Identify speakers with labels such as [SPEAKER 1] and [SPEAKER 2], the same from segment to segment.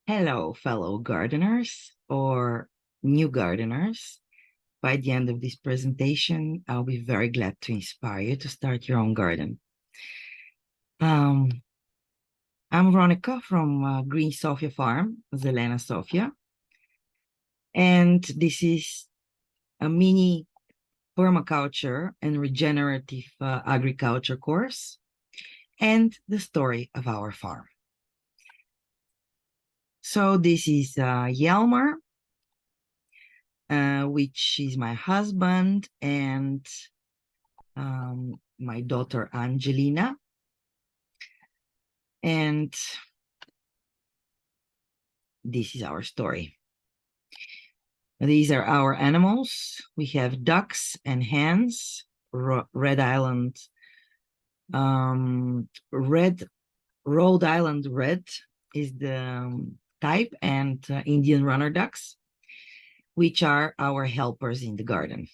[SPEAKER 1] Hello, fellow gardeners or new gardeners. By the end of this presentation, I'll be very glad to inspire you to start your own garden. Um, I'm Veronica from Green Sofia Farm, Zelena Sofia, and this is a mini permaculture and regenerative agriculture course and the story of our farm. So this is Yelmer, which is my husband, and my daughter Angelina. And this is our story. These are our animals. We have ducks and hens, Red Island, Rhode Island Red is the type, and Indian runner ducks, which are our helpers in the garden.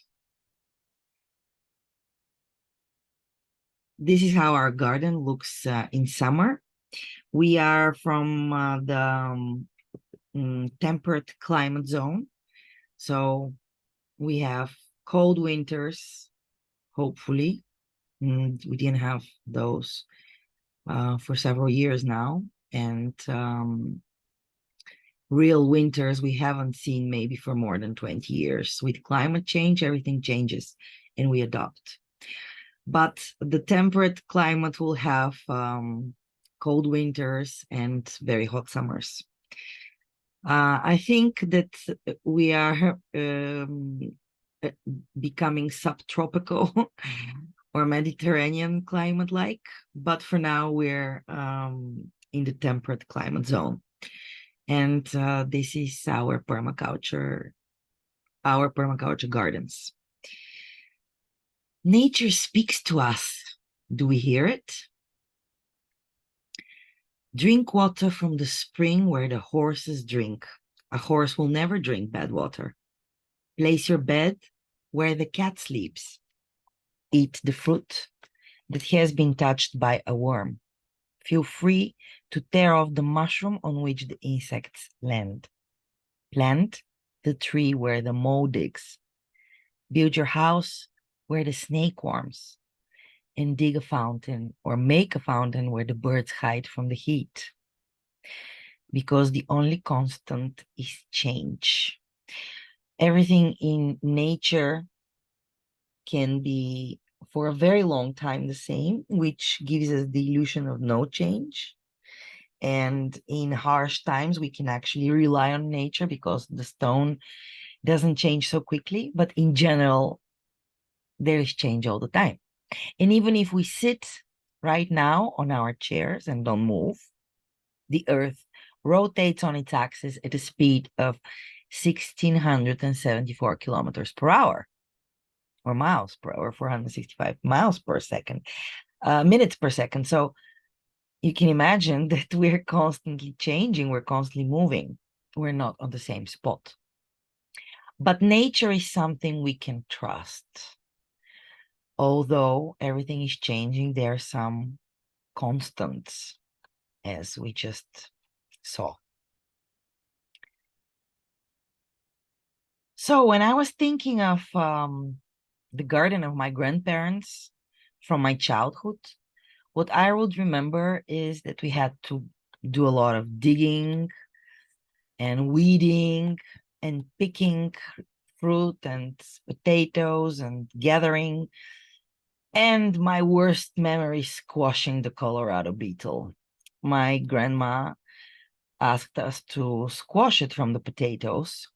[SPEAKER 1] This is how our garden looks in summer. We are from the temperate climate zone. So we have cold winters, hopefully. We didn't have those for several years now. And real winters we haven't seen maybe for more than 20 years. With climate change, everything changes and we adopt. But the temperate climate will have cold winters and very hot summers. I think that we are becoming subtropical or Mediterranean climate-like, but for now we're in the temperate climate zone. And this is our permaculture gardens. Nature speaks to us. Do we hear it? Drink water from the spring where the horses drink. A horse will never drink bad water. Place your bed where the cat sleeps. Eat the fruit that has been touched by a worm. Feel free to tear off the mushroom on which the insects land. Plant the tree where the mole digs. Build your house where the snake warms. And dig a fountain or make a fountain where the birds hide from the heat. Because the only constant is change. Everything in nature can be for a very long time the same, which gives us the illusion of no change. And in harsh times, we can actually rely on nature because the stone doesn't change so quickly. But in general, there is change all the time. And even if we sit right now on our chairs and don't move, the Earth rotates on its axis at a speed of 1,674 kilometers per hour, or miles per hour, 465 miles per second, minutes per second. So you can imagine that we're constantly changing, we're constantly moving. We're not on the same spot. But nature is something we can trust. Although everything is changing, there are some constants, as we just saw. So when I was thinking of the garden of my grandparents from my childhood, what I would remember is that we had to do a lot of digging and weeding and picking fruit and potatoes and gathering. And my worst memory is squashing the Colorado beetle. My grandma asked us to squash it from the potatoes,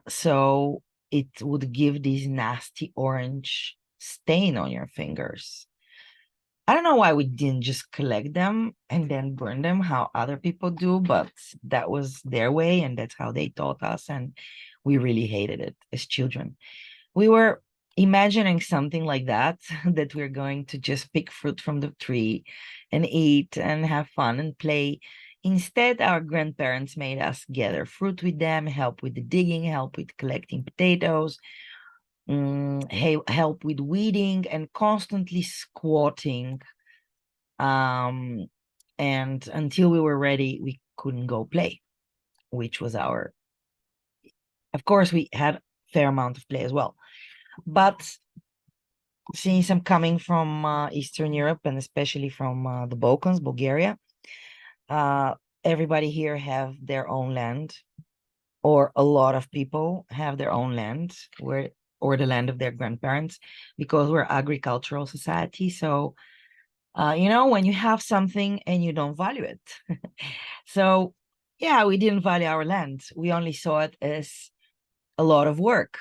[SPEAKER 1] so it would give this nasty orange stain on your fingers. I don't know why we didn't just collect them and then burn them how other people do, but that was their way and that's how they taught us, and we really hated it as children. We were imagining something like that, that we're going to just pick fruit from the tree and eat and have fun and play. Instead, our grandparents made us gather fruit with them, help with the digging, help with collecting potatoes, help with weeding, and constantly squatting. And until we were ready, we couldn't go play. which was our, of course, we had a fair amount of play as well. But since I'm coming from Eastern Europe and especially from the Balkans, Bulgaria, uh, everybody here have their own land, or a lot of people have their own land, where or the land of their grandparents, because we're agricultural society. So when you have something and you don't value it. So yeah, we didn't value our land. We only saw it as a lot of work.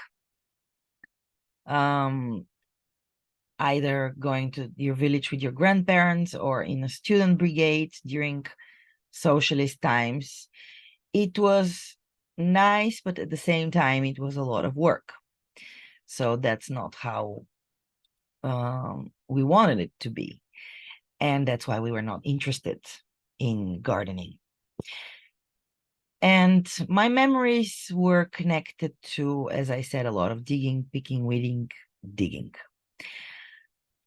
[SPEAKER 1] Either going to your village with your grandparents or in a student brigade during socialist times. It was nice, but at the same time, it was a lot of work. So that's not how we wanted it to be. And that's why we were not interested in gardening. And my memories were connected to, as I said, a lot of digging, picking, weeding, digging.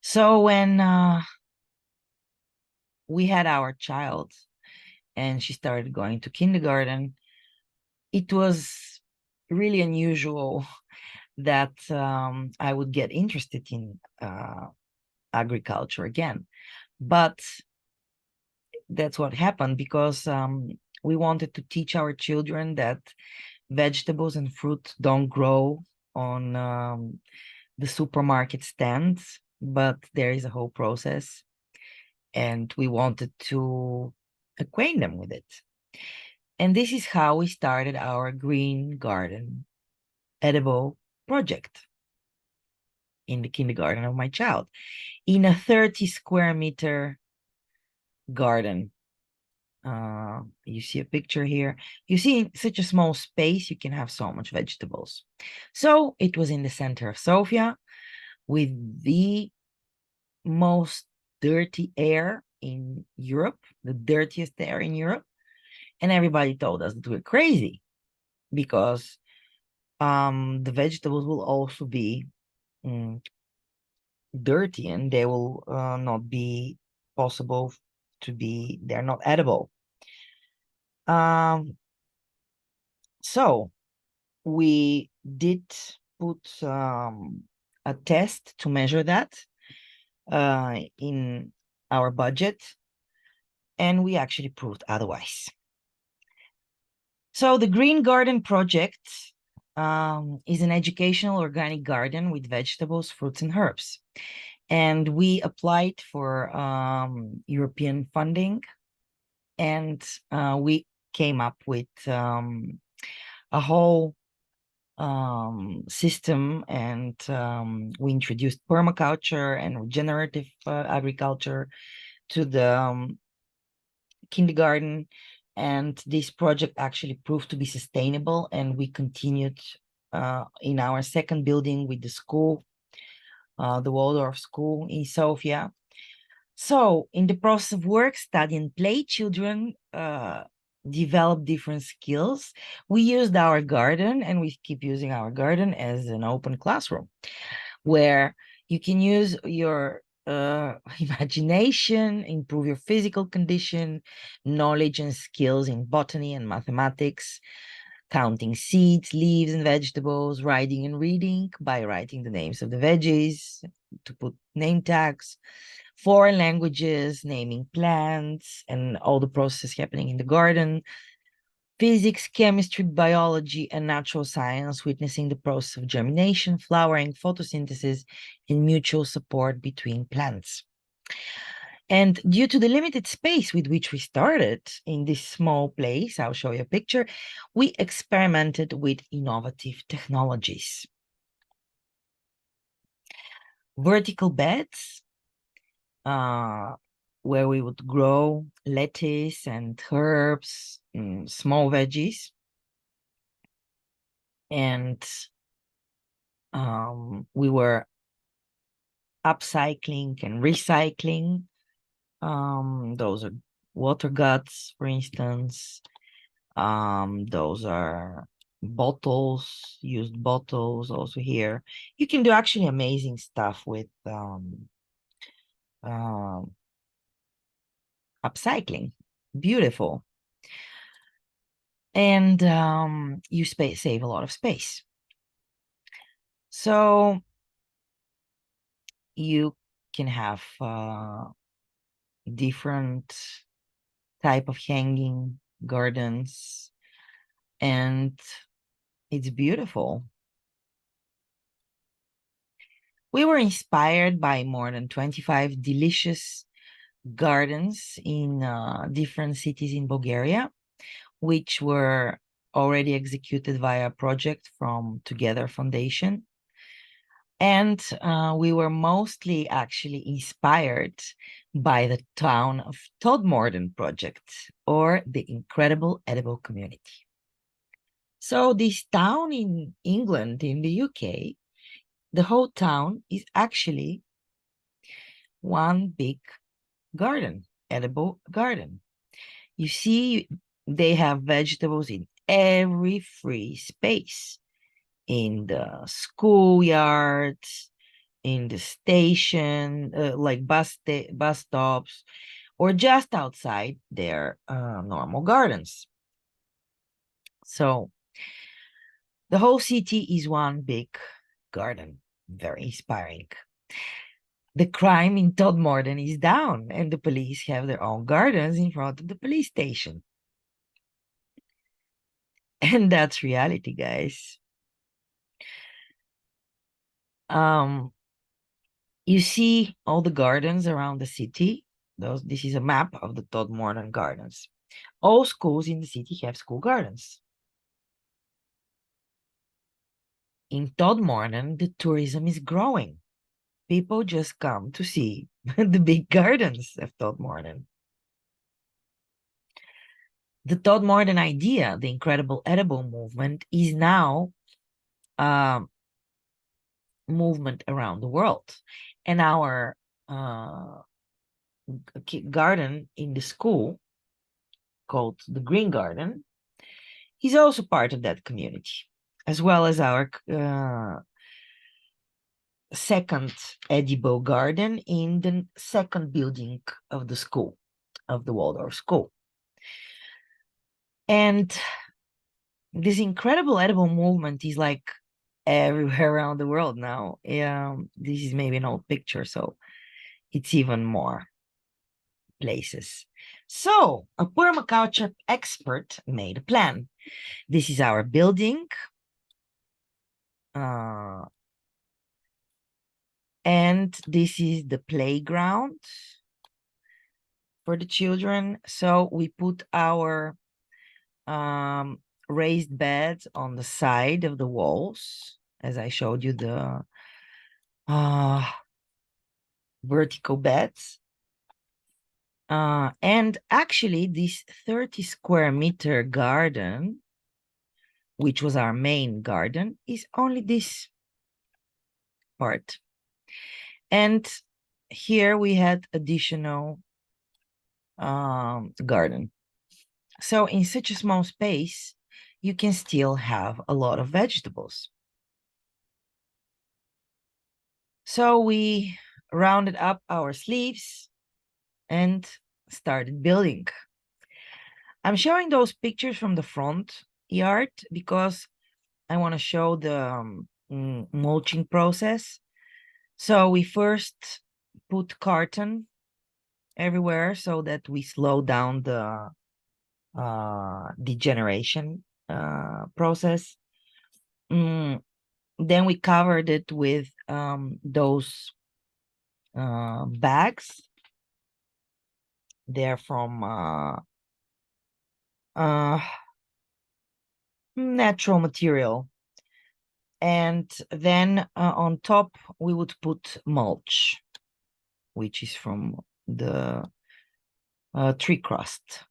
[SPEAKER 1] So when we had our child and she started going to kindergarten, it was really unusual that I would get interested in agriculture again. But that's what happened, because we wanted to teach our children that vegetables and fruit don't grow on the supermarket stands, but there is a whole process, and we wanted to acquaint them with it. And this is how we started our green garden edible project in the kindergarten of my child, in a 30 square meter garden. You see a picture here. You see, in such a small space, you can have so much vegetables. So it was in the center of Sofia, with the most dirty air in Europe, the dirtiest air in Europe. And everybody told us that we're crazy, because the vegetables will also be dirty, and they will not be possible to be, they're not edible. So we did put a test to measure that in our budget, and we actually proved otherwise. So the Green Garden Project is an educational organic garden with vegetables, fruits, and herbs. And we applied for European funding, and we came up with a whole system, and we introduced permaculture and regenerative agriculture to the kindergarten. And this project actually proved to be sustainable, and we continued in our second building with the school, the Waldorf School in Sofia. So in the process of work, study, and play, children develop different skills. We used our garden, and we keep using our garden as an open classroom, where you can use your imagination, improve your physical condition, knowledge and skills in botany and mathematics, counting seeds, leaves, and vegetables, writing and reading by writing the names of the veggies, to put name tags, foreign languages, naming plants, and all the processes happening in the garden, physics, chemistry, biology, and natural science, witnessing the process of germination, flowering, photosynthesis, and mutual support between plants. And due to the limited space with which we started in this small place, I'll show you a picture, we experimented with innovative technologies. Vertical beds, where we would grow lettuce and herbs, small veggies. And we were upcycling and recycling. Those are water guts, for instance. Those are bottles, used bottles also here. You can do actually amazing stuff with upcycling. Beautiful. and you save a lot of space. So you can have different type of hanging gardens, and it's beautiful. We were inspired by more than 25 delicious gardens in different cities in Bulgaria, which were already executed via a project from Together Foundation. And we were mostly actually inspired by the town of Todmorden project, or the Incredible Edible Community. So this town in England, in the UK, the whole town is actually one big garden, edible garden. You see, they have vegetables in every free space, in the schoolyards, in the station, like bus stops, or just outside their normal gardens. So the whole city is one big garden, very inspiring. The crime in Todmorden is down, and the police have their own gardens in front of the police station. And that's reality, guys. Um, you see all the gardens around the city. This is a map of the Todmorden Gardens. All schools in the city have school gardens. In Todmorden, the tourism is growing. People just come to see the big gardens of Todmorden. The Todmorden idea, the incredible edible movement, is now a movement around the world. And our garden in the school, called the Green Garden, is also part of that community, as well as our second edible garden in the second building of the school, of the Waldorf School. And this incredible edible movement is like everywhere around the world now. This is maybe an old picture, so it's even more places. So a permaculture expert made a plan. This is our building. And this is the playground for the children. So we put our raised beds on the side of the walls, as I showed you, the vertical beds. And actually, this 30 square meter garden, which was our main garden, is only this part. And here we had additional garden. So in such a small space, you can still have a lot of vegetables. So we rounded up our sleeves and started building. I'm showing those pictures from the front yard because I want to show the mulching process. So we first put carton everywhere so that we slow down the degeneration process. Then we covered it with those bags. They're from natural material. And then on top, we would put mulch, which is from the tree crust.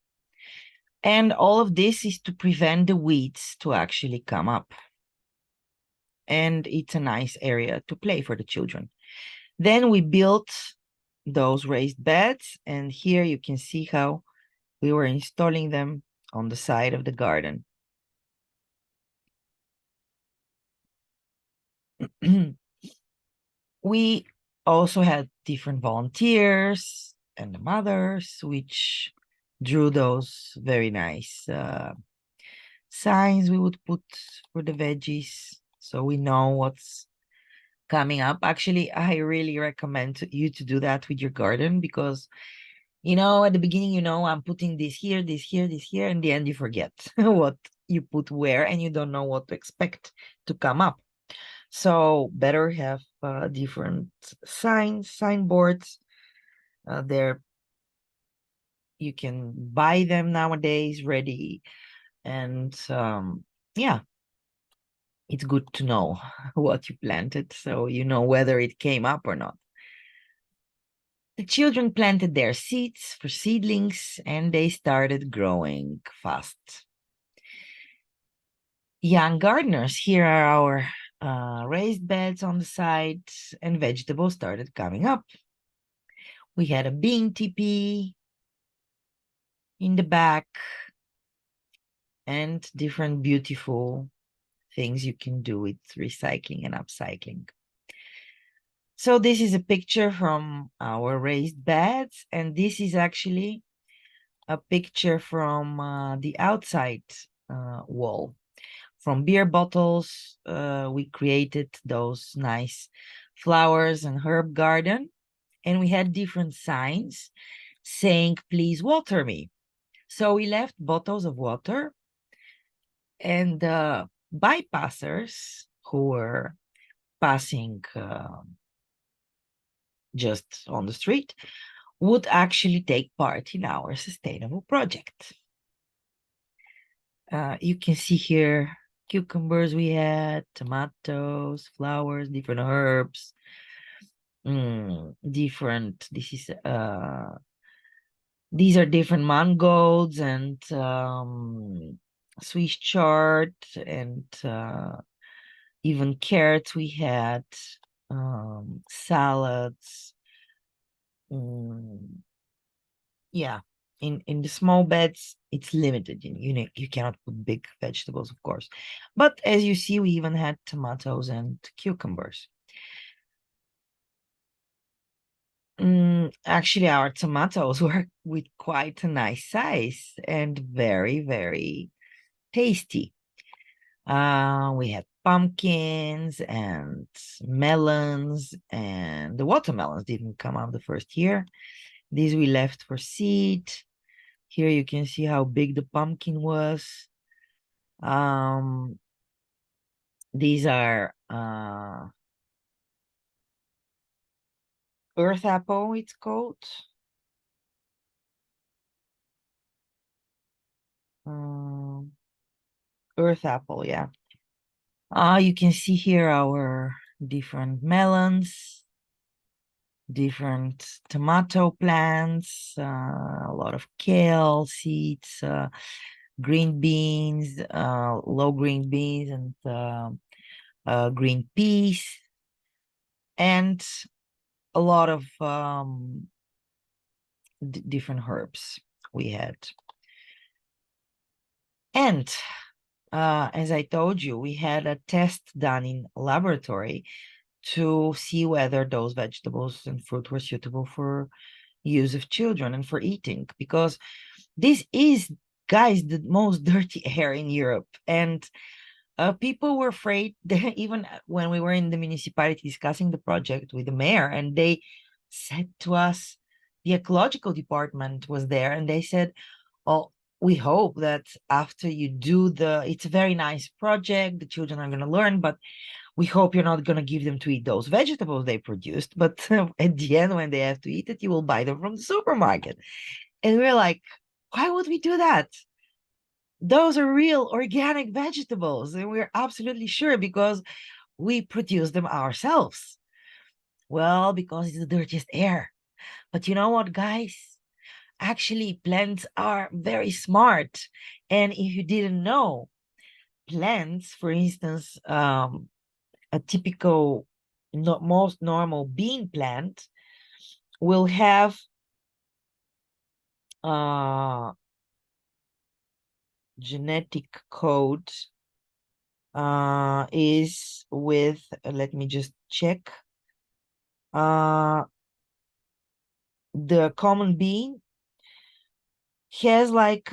[SPEAKER 1] And all of this is to prevent the weeds to actually come up. And it's a nice area to play for the children. Then we built those raised beds, and here you can see how we were installing them on the side of the garden. We also had different volunteers and the mothers, which drew those very nice signs we would put for the veggies so we know what's coming up. Actually, I really recommend you to do that with your garden because, at the beginning, I'm putting this here, this here, this here. In the end, you forget what you put where and you don't know what to expect to come up. So better have different signboards. There you can buy them nowadays ready. And yeah, it's good to know what you planted so you know whether it came up or not. The children planted their seeds for seedlings and they started growing fast. Young gardeners, here are our raised beds on the side, and vegetables started coming up. We had a bean teepee in the back and different beautiful things you can do with recycling and upcycling. So this is a picture from our raised beds, and this is actually a picture from the outside wall. From beer bottles, we created those nice flowers and herb garden, and we had different signs saying, please water me. So we left bottles of water, and bypassers who were passing just on the street would actually take part in our sustainable project. You can see here cucumbers we had, tomatoes, flowers, different herbs, these are different mangolds and Swiss chard and even carrots we had, salads. Yeah, in the small beds it's limited. You cannot put big vegetables, of course, but as you see, we even had tomatoes and cucumbers. Actually, our tomatoes were with quite a nice size and very, very tasty. We had pumpkins and melons, and the watermelons didn't come out the first year. These we left for seed. Here you can see how big the pumpkin was. These are earth apple, it's called. Earth apple, yeah. You can see here our different melons, different tomato plants, a lot of kale seeds, green beans, low green beans, and green peas, and a lot of different herbs we had. And as I told you, we had a test done in laboratory to see whether those vegetables and fruit were suitable for use of children and for eating, because this is, guys, the most dirty air in Europe. And people were afraid that even when we were in the municipality discussing the project with the mayor, and they said to us, the ecological department was there, and they said, oh, we hope that after you do it's a very nice project, the children are going to learn, but we hope you're not going to give them to eat those vegetables they produced. But at the end, when they have to eat it, you will buy them from the supermarket. And we're like, why would we do that? Those are real organic vegetables. And we're absolutely sure because we produce them ourselves. Well, because it's the dirtiest air. But you know what, guys? Actually, plants are very smart. And if you didn't know, plants, for instance, a typical, most normal bean plant will have genetic code is with, let me just check, the common bean has like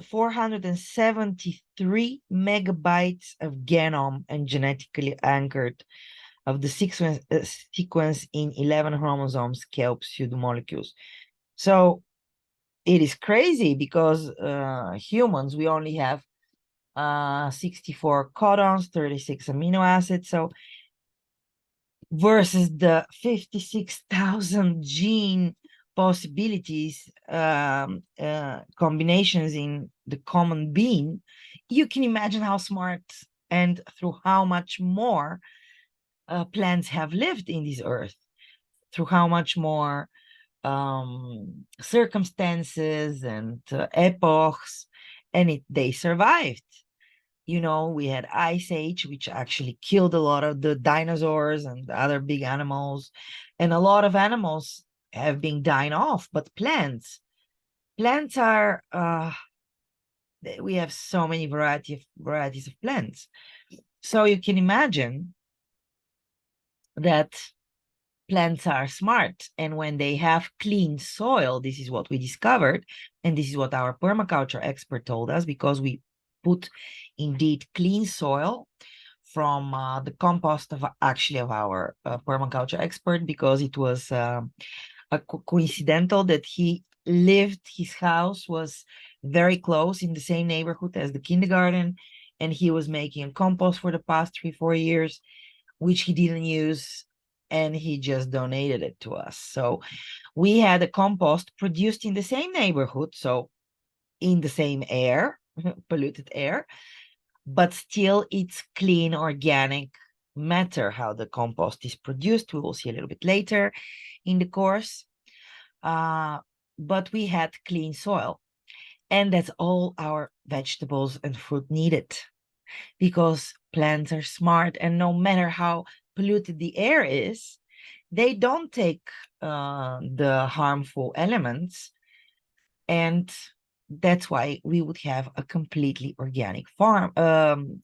[SPEAKER 1] 473 megabytes of genome and genetically anchored of the sequence in 11 chromosomes, kelp pseudomolecules. So it is crazy because humans, we only have 64 codons, 36 amino acids. So versus the 56,000 gene possibilities, combinations in the common being, you can imagine how smart and through how much more plants have lived in this earth, through how much more circumstances and epochs, and they survived. You know, we had Ice Age, which actually killed a lot of the dinosaurs and other big animals, and a lot of animals have been dying off. But plants are we have so many varieties of plants. So you can imagine that plants are smart, and when they have clean soil, this is what we discovered, and this is what our permaculture expert told us, because we put indeed clean soil from the compost of our permaculture expert, because it was coincidental that his house was very close in the same neighborhood as the kindergarten, and he was making a compost for the past 3-4 years, which he didn't use, and he just donated it to us. So we had a compost produced in the same neighborhood, so in the same air, polluted air, but still it's clean organic matter how the compost is produced. We will see a little bit later in the course. But we had clean soil, and that's all our vegetables and fruit needed, because plants are smart, and no matter how polluted the air is, they don't take the harmful elements, and that's why we would have a completely organic farm,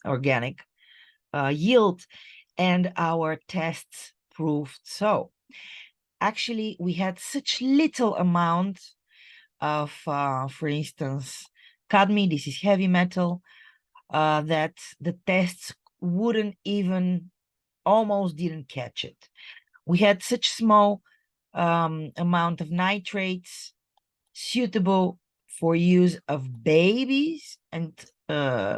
[SPEAKER 1] organic yield, and our tests proved so. Actually, we had such little amount of, for instance, cadmium, this is heavy metal, that the tests wouldn't even, almost didn't catch it. We had such small amount of nitrates suitable for use of babies and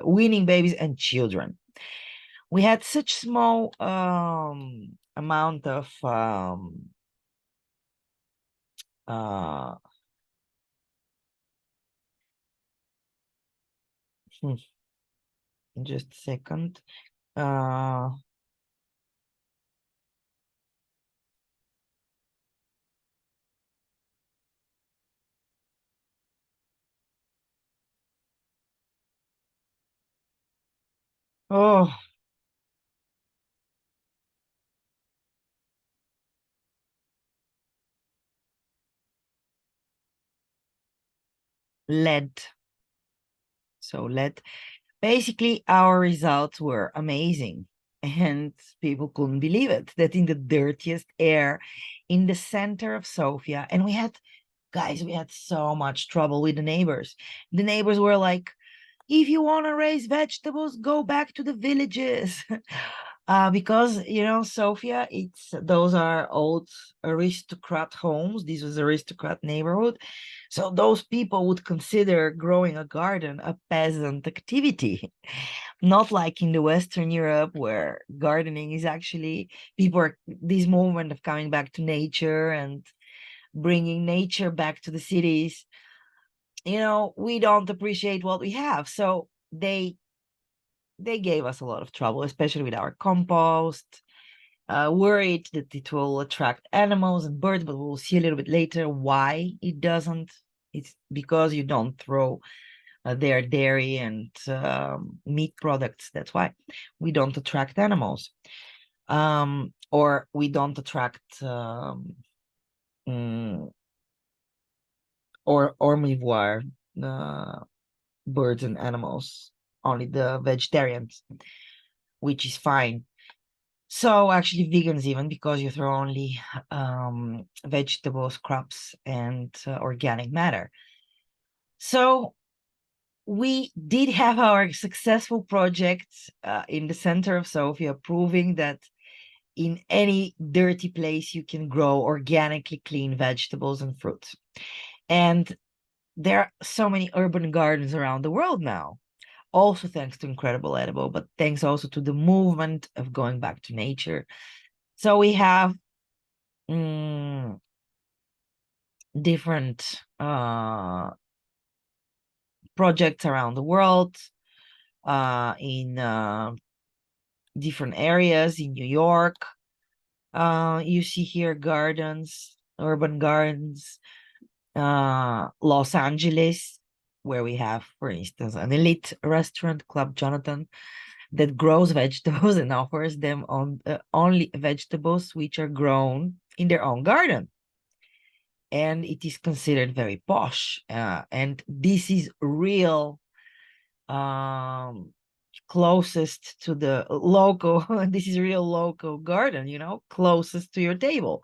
[SPEAKER 1] weaning babies and children. We had such small amount of uh, just a second. Oh, lead. So lead. Basically, our results were amazing, and people couldn't believe it, that in the dirtiest air in the center of Sofia, and guys, we had so much trouble with the neighbors. The neighbors were like, if you want to raise vegetables, go back to the villages. Because, you know, Sofia, those are old aristocrat homes. This was aristocrat neighborhood. So those people would consider growing a garden a peasant activity. Not like in the Western Europe, where gardening is actually, this movement of coming back to nature and bringing nature back to the cities. You know, we don't appreciate what we have. So they gave us a lot of trouble, especially with our compost, worried that it will attract animals and birds, but we'll see a little bit later why it doesn't. It's because you don't throw their dairy and meat products. That's why we don't attract animals, or we don't attract or omnivore birds and animals, only the vegetarians, which is fine. So actually vegans, even, because you throw only vegetables, crops, and organic matter. So we did have our successful project in the center of Sofia, proving that in any dirty place you can grow organically clean vegetables and fruits. And there are so many urban gardens around the world now, also thanks to Incredible Edible, but thanks also to the movement of going back to nature. So we have different projects around the world in different areas in New York. You see here gardens, urban gardens, Los Angeles, where we have, for instance, an elite restaurant, Club Jonathan, that grows vegetables and offers them on only vegetables which are grown in their own garden. And it is considered very posh. And this is real closest to the local, this is real local garden, closest to your table.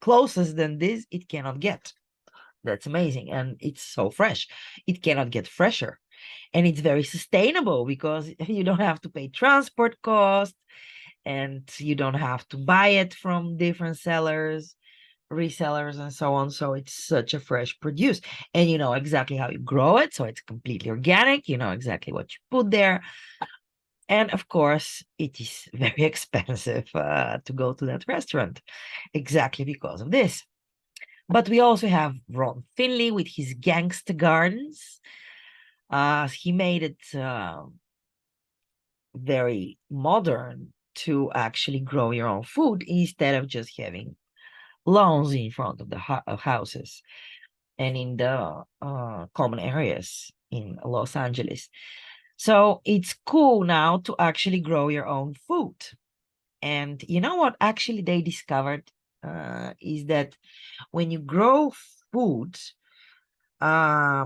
[SPEAKER 1] Closest than this, it cannot get. That's amazing. And it's so fresh. It cannot get fresher. And it's very sustainable because you don't have to pay transport costs and you don't have to buy it from different sellers, resellers, and so on. So it's such a fresh produce. And you know exactly how you grow it. So it's completely organic. You know exactly what you put there. And of course, it is very expensive to go to that restaurant exactly because of this. But we also have Ron Finley with his gangster gardens. He made it very modern to actually grow your own food instead of just having lawns in front of the houses and in the common areas in Los Angeles. So it's cool now to actually grow your own food. And you know what actually they discovered is that when you grow food, uh,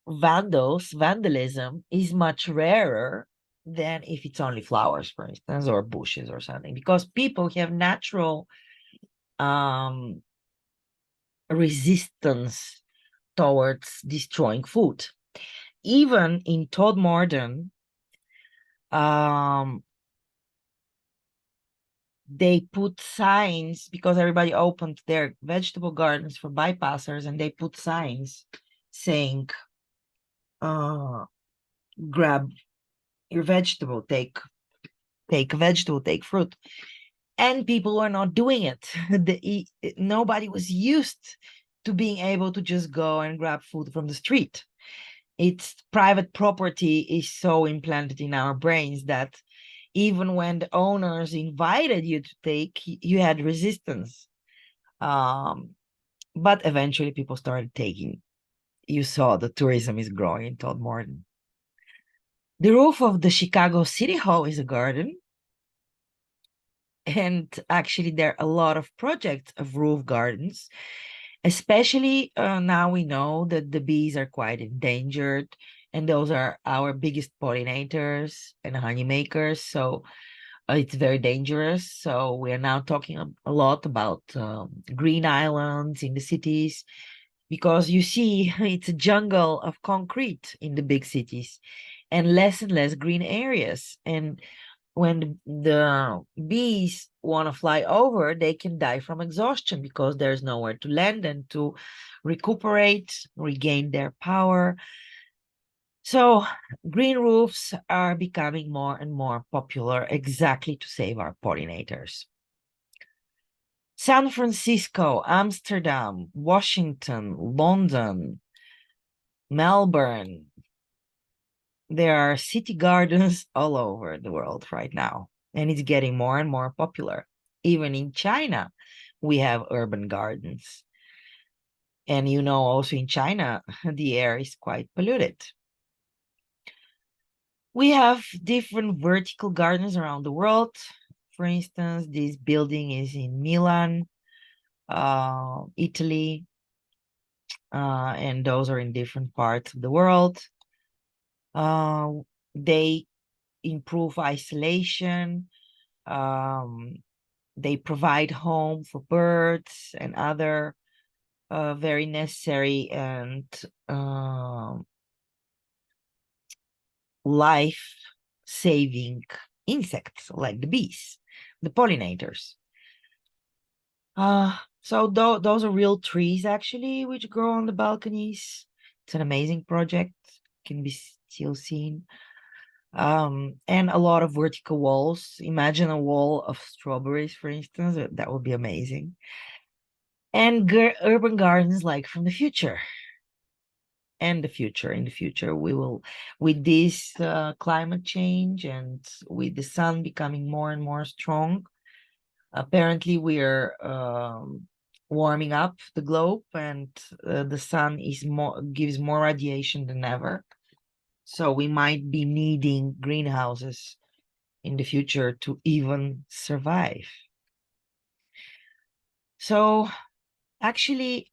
[SPEAKER 1] vandalism is much rarer than if it's only flowers, for instance, or bushes or something, because people have natural um, resistance towards destroying food. Even in Todmorden, um, they put signs because everybody opened their vegetable gardens for bypassers, and they put signs saying, grab your vegetable, take a vegetable, take fruit. And people were not doing it. Nobody was used to being able to just go and grab food from the street. It's private property is so implanted in our brains that even when the owners invited you to take, you had resistance. But eventually people started taking. You saw the tourism is growing in Todmorden. The roof of the Chicago City Hall is a garden. And actually, there are a lot of projects of roof gardens, especially now we know that the bees are quite endangered, and those are our biggest pollinators and honey makers. So it's very dangerous. So we are now talking a lot about green islands in the cities because you see it's a jungle of concrete in the big cities and less green areas. And when the bees want to fly over, they can die from exhaustion because there's nowhere to land and to recuperate, regain their power. So green roofs are becoming more and more popular exactly to save our pollinators. San Francisco, Amsterdam, Washington, London, Melbourne. There are city gardens all over the world right now, and it's getting more and more popular. Even in China, we have urban gardens. And you know, also in China, the air is quite polluted. We have different vertical gardens around the world. For instance, this building is in Milan, Italy, and those are in different parts of the world. They improve isolation. They provide home for birds and other very necessary and life-saving insects like the bees, the pollinators. So those are real trees actually, which grow on the balconies. It's an amazing project, can be still seen. And a lot of vertical walls. Imagine a wall of strawberries, for instance. That would be amazing. And urban gardens like from the future. And the future, in the future, we will, with this climate change and with the sun becoming more and more strong, apparently we're warming up the globe, and the sun is gives more radiation than ever. So we might be needing greenhouses in the future to even survive. So actually,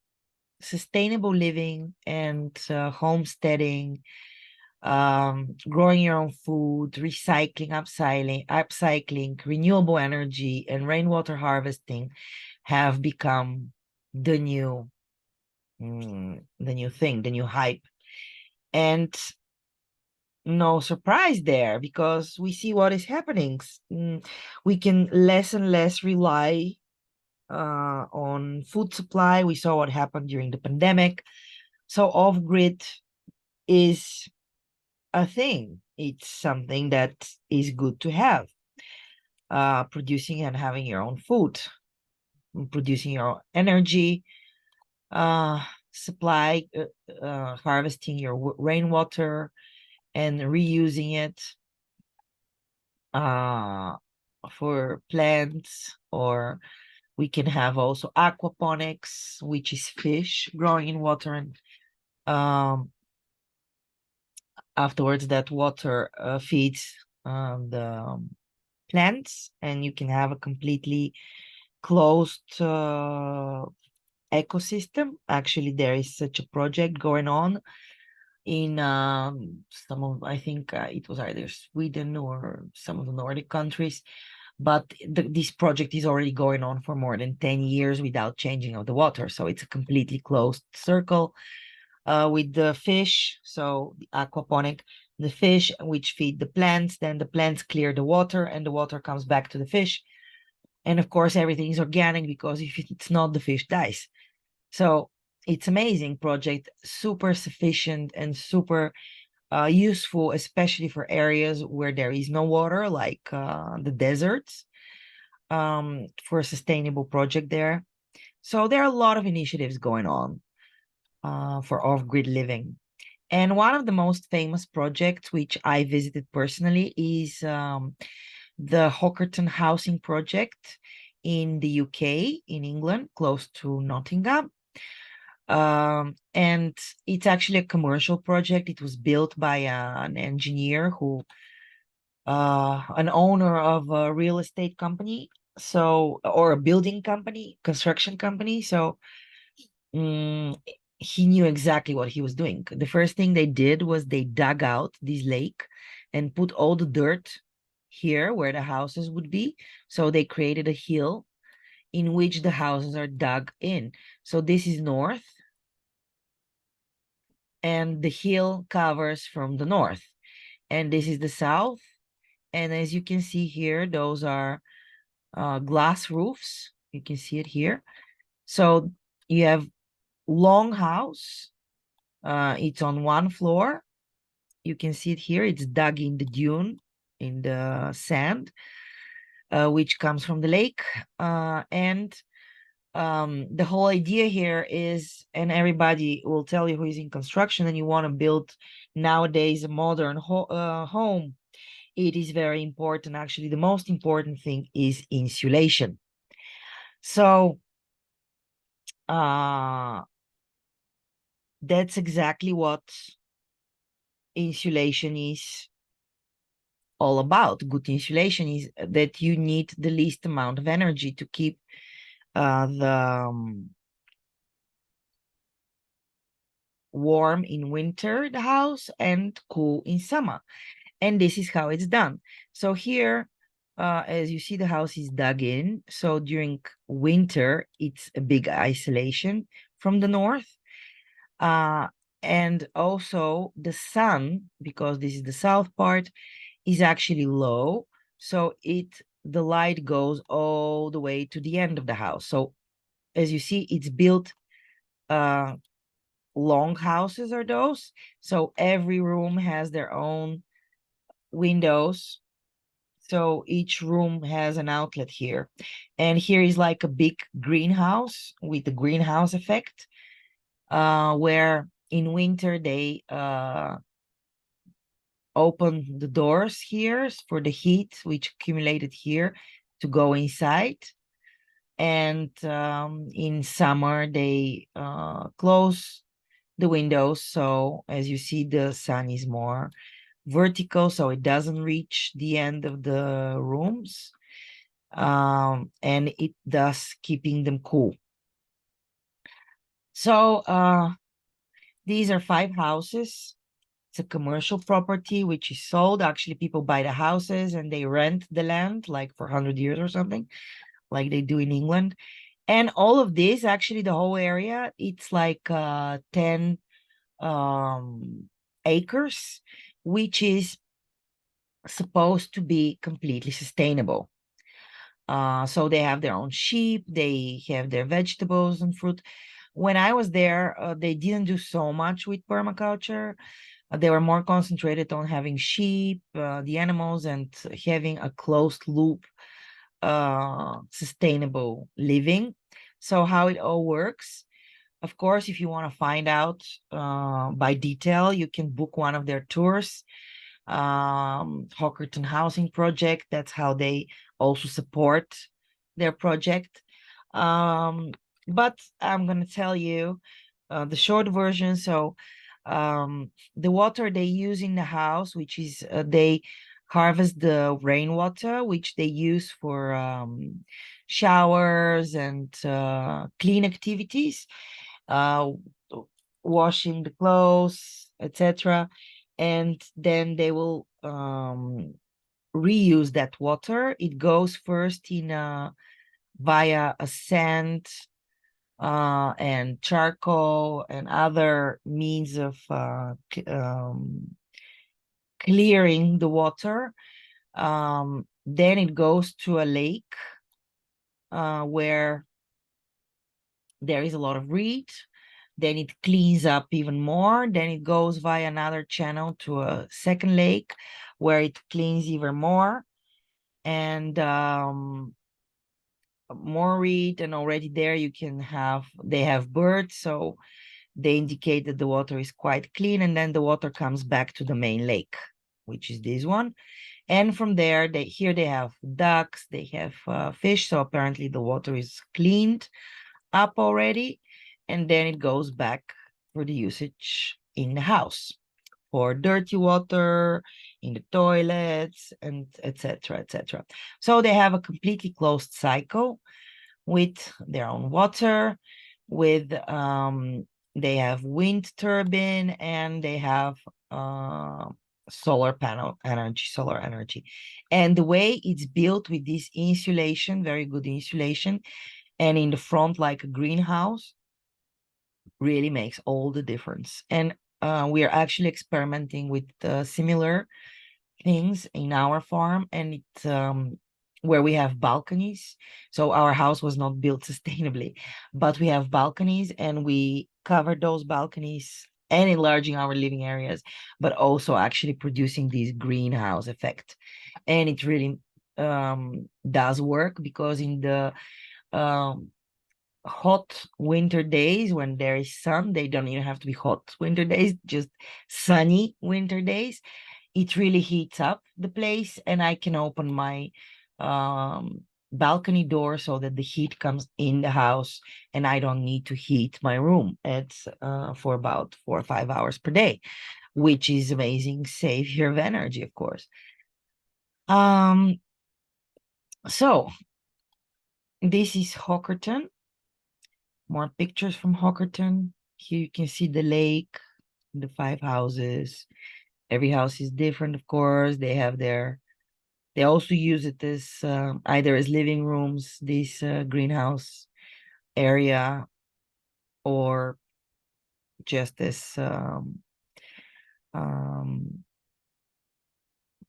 [SPEAKER 1] sustainable living and homesteading, growing your own food, recycling, upcycling, renewable energy, and rainwater harvesting have become the new thing, the new hype. And no surprise there, because we see what is happening. We can less and less rely on food supply. We saw what happened during the pandemic. So off-grid is a thing. It's something that is good to have. Producing and having your own food, producing your own energy, supply, harvesting your rainwater and reusing it for plants, or we can have also aquaponics, which is fish growing in water, and afterwards that water feeds the plants, and you can have a completely closed ecosystem. Actually, there is such a project going on in some of, I think it was either Sweden or some of the Nordic countries, but this project is already going on for more than 10 years without changing of the water. So it's a completely closed circle with the fish. So the aquaponic, the fish which feed the plants, then the plants clear the water and the water comes back to the fish. And of course, everything is organic, because if it's not, the fish dies. So it's amazing project, super sufficient and super useful, especially for areas where there is no water, like the deserts, for a sustainable project there. So there are a lot of initiatives going on for off-grid living. And one of the most famous projects, which I visited personally, is the Hockerton Housing Project in the UK, in England, close to Nottingham. And it's actually a commercial project. It was built by an engineer who, an owner of a real estate company, so, or a building company, construction company. So he knew exactly what he was doing. The first thing they did was they dug out this lake and put all the dirt here where the houses would be. So they created a hill in which the houses are dug in. So this is north, and the hill covers from the north. And this is the south. And as you can see here, those are glass roofs. You can see it here. So you have long house. It's on one floor. You can see it here. It's dug in the dune, in the sand, which comes from the lake. And the whole idea here is, and everybody will tell you who is in construction and you want to build nowadays a modern home, it is very important. Actually, the most important thing is insulation. So that's exactly what insulation is all about. Good insulation is that you need the least amount of energy to keep the warm in winter, the house, and cool in summer. And this is how it's done. So here, as you see, the house is dug in. So during winter, it's a big isolation from the north. And also the sun, because this is the south part, is actually low. So the light goes all the way to the end of the house. So as you see, it's built long houses are those. So every room has their own windows. So each room has an outlet here. And here is like a big greenhouse with the greenhouse effect, where in winter they open the doors here for the heat, which accumulated here, to go inside. And in summer, they close the windows. So as you see, the sun is more vertical, so it doesn't reach the end of the rooms. And it thus keeping them cool. So these are 5 houses. It's a commercial property which is sold. Actually, people buy the houses and they rent the land like for 100 years or something, like they do in England. And all of this, actually, the whole area, it's like 10 acres, which is supposed to be completely sustainable. So they have their own sheep, they have their vegetables and fruit. When I was there, they didn't do so much with permaculture. They were more concentrated on having sheep, the animals, and having a closed loop, sustainable living. So how it all works, of course, if you want to find out by detail, you can book one of their tours. Hockerton Housing Project, that's how they also support their project. But I'm going to tell you the short version. So the water they use in the house, which is they harvest the rainwater, which they use for showers and clean activities, uh, washing the clothes, etc. And then they will reuse that water. It goes first in via a sand and charcoal and other means of clearing the water. Then it goes to a lake where there is a lot of reed. Then it cleans up even more. Then it goes via another channel to a second lake where it cleans even more. And more reed, and already there you can have, they have birds, so they indicate that the water is quite clean. And then the water comes back to the main lake, which is this one. And from there, they have ducks, they have fish. So apparently the water is cleaned up already, and then it goes back for the usage in the house for dirty water in the toilets, and etc., etc. So they have a completely closed cycle with their own water, with they have wind turbine, and they have solar energy. And the way it's built with this insulation, very good insulation, and in the front like a greenhouse, really makes all the difference. And we are actually experimenting with similar things in our farm, and it's where we have balconies. So our house was not built sustainably, but we have balconies, and we covered those balconies and enlarging our living areas, but also actually producing this greenhouse effect. And it really does work, because in the um, hot winter days when there is sun, they don't even have to be hot winter days, just sunny winter days, it really heats up the place. And I can open my balcony door so that the heat comes in the house, and I don't need to heat my room. It's for about 4 or 5 hours per day, which is amazing savior of energy, of course. So this is Hockerton. More pictures from Hockerton. Here you can see the lake, the 5 houses. Every house is different, of course. They also use it as either as living rooms, this greenhouse area, or just as um,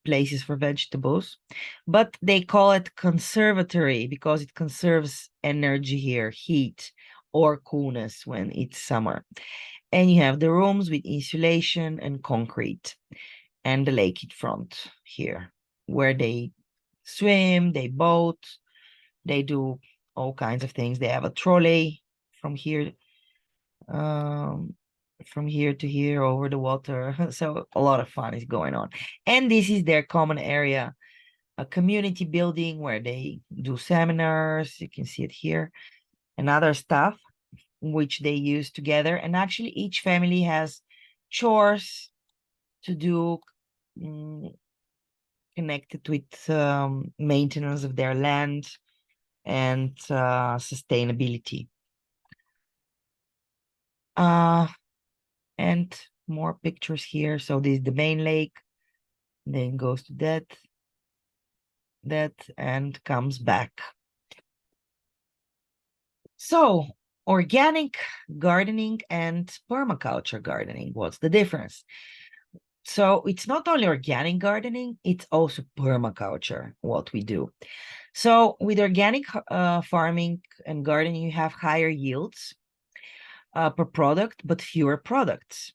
[SPEAKER 1] places for vegetables, but they call it conservatory because it conserves energy here, heat or coolness when it's summer. And you have the rooms with insulation and concrete, and the lake in front here, where they swim, they boat, they do all kinds of things. They have a trolley from here, um, from here to here over the water. So a lot of fun is going on. And this is their common area, a community building where they do seminars. You can see it here, and other stuff which they use together. And actually, each family has chores to do, connected with maintenance of their land and sustainability. And more pictures here. So this is the main lake, then goes to that, and comes back. So organic gardening and permaculture gardening, what's the difference? So it's not only organic gardening, it's also permaculture, what we do. So with organic farming and gardening, you have higher yields per product, but fewer products.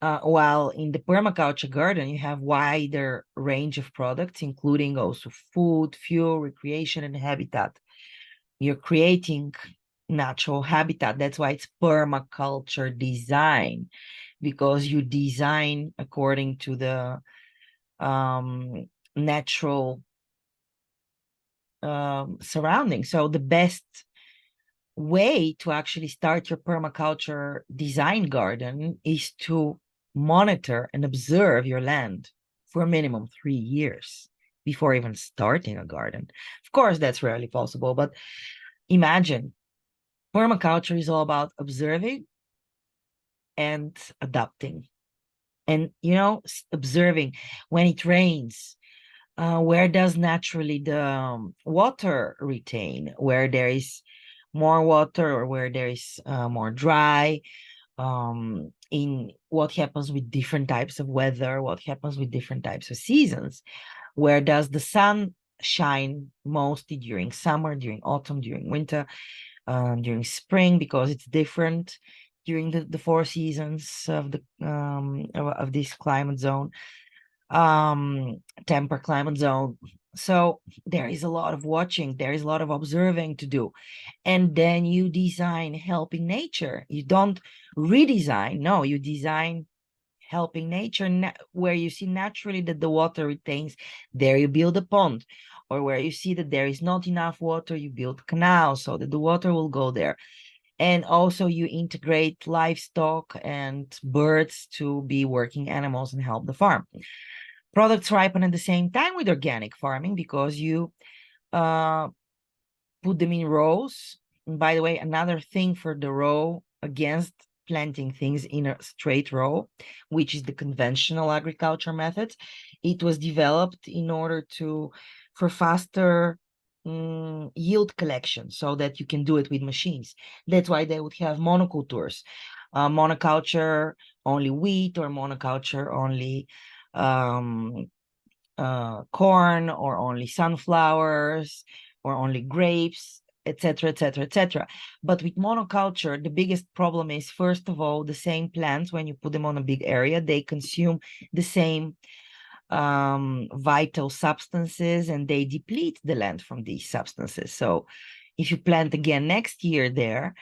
[SPEAKER 1] While in the permaculture garden, you have wider range of products, including also food, fuel, recreation, and habitat. You're creating natural habitat. That's why it's permaculture design, because you design according to the natural surroundings. So the best way to actually start your permaculture design garden is to monitor and observe your land for a minimum 3 years before even starting a garden. Of course, that's rarely possible, but imagine permaculture is all about observing and adapting. And, observing when it rains, where does naturally the water retain, where there is more water or where there is more dry, in what happens with different types of weather, what happens with different types of seasons, where does the sun shine mostly during summer, during autumn, during winter, during spring, because it's different during the 4 seasons of the of this climate zone, temperate climate zone. So there is a lot of watching, there is a lot of observing to do. And then you design helping nature. You don't redesign, no, you design helping nature, where you see naturally that the water retains, there you build a pond. Or where you see that there is not enough water, you build canals so that the water will go there. And also you integrate livestock and birds to be working animals and help the farm. Products ripen at the same time with organic farming because you put them in rows. And by the way, another thing for the row against planting things in a straight row, which is the conventional agriculture method, it was developed in order for faster yield collection, so that you can do it with machines. That's why they would have monocultures, monoculture only wheat, or monoculture only corn, or only sunflowers, or only grapes, etc., etc., etc. But with monoculture, the biggest problem is, first of all, the same plants, when you put them on a big area, they consume the same vital substances, and they deplete the land from these substances. So if you plant again next year there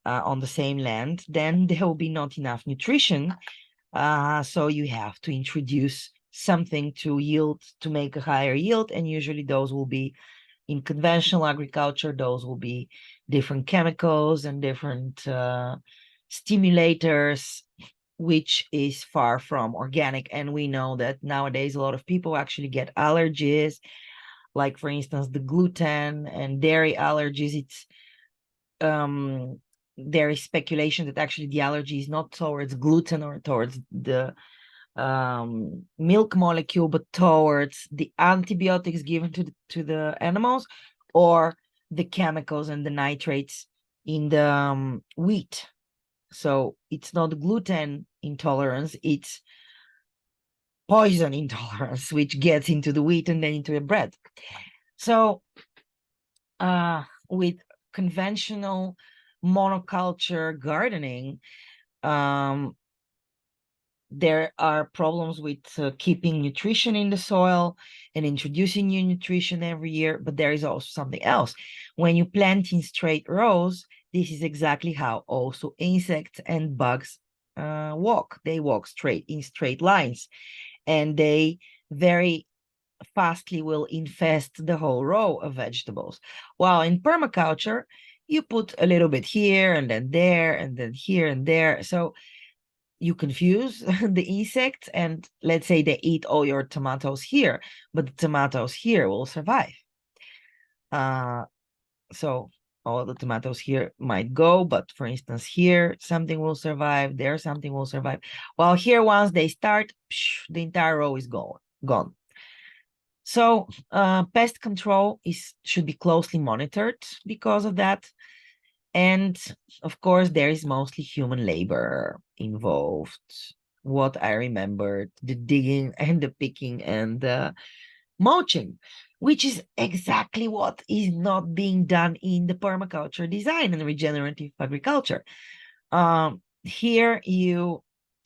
[SPEAKER 1] on the same land, then there will be not enough nutrition. So you have to introduce something to make a higher yield, and usually those will be, in conventional agriculture, those will be different chemicals and different stimulators, which is far from organic. And we know that nowadays a lot of people actually get allergies, like for instance the gluten and dairy allergies. It's there is speculation that actually the allergy is not towards gluten or towards the milk molecule, but towards the antibiotics given to the animals, or the chemicals and the nitrates in the wheat. So it's not gluten intolerance, it's poison intolerance, which gets into the wheat and then into the bread. So with conventional monoculture gardening, there are problems with keeping nutrition in the soil and introducing new nutrition every year, but there is also something else. When you plant in straight rows, this is exactly how also insects and bugs walk. They walk straight in straight lines, and they very fastly will infest the whole row of vegetables. While in permaculture, you put a little bit here and then there and then here and there. So you confuse the insects, and let's say they eat all your tomatoes here, but the tomatoes here will survive. So all the tomatoes here might go, but for instance, here something will survive, there something will survive. While here, once they start, the entire row is gone. So pest control should be closely monitored because of that. And of course, there is mostly human labor involved. What I remembered, the digging and the picking and the mulching, which is exactly what is not being done in the permaculture design and regenerative agriculture. Here you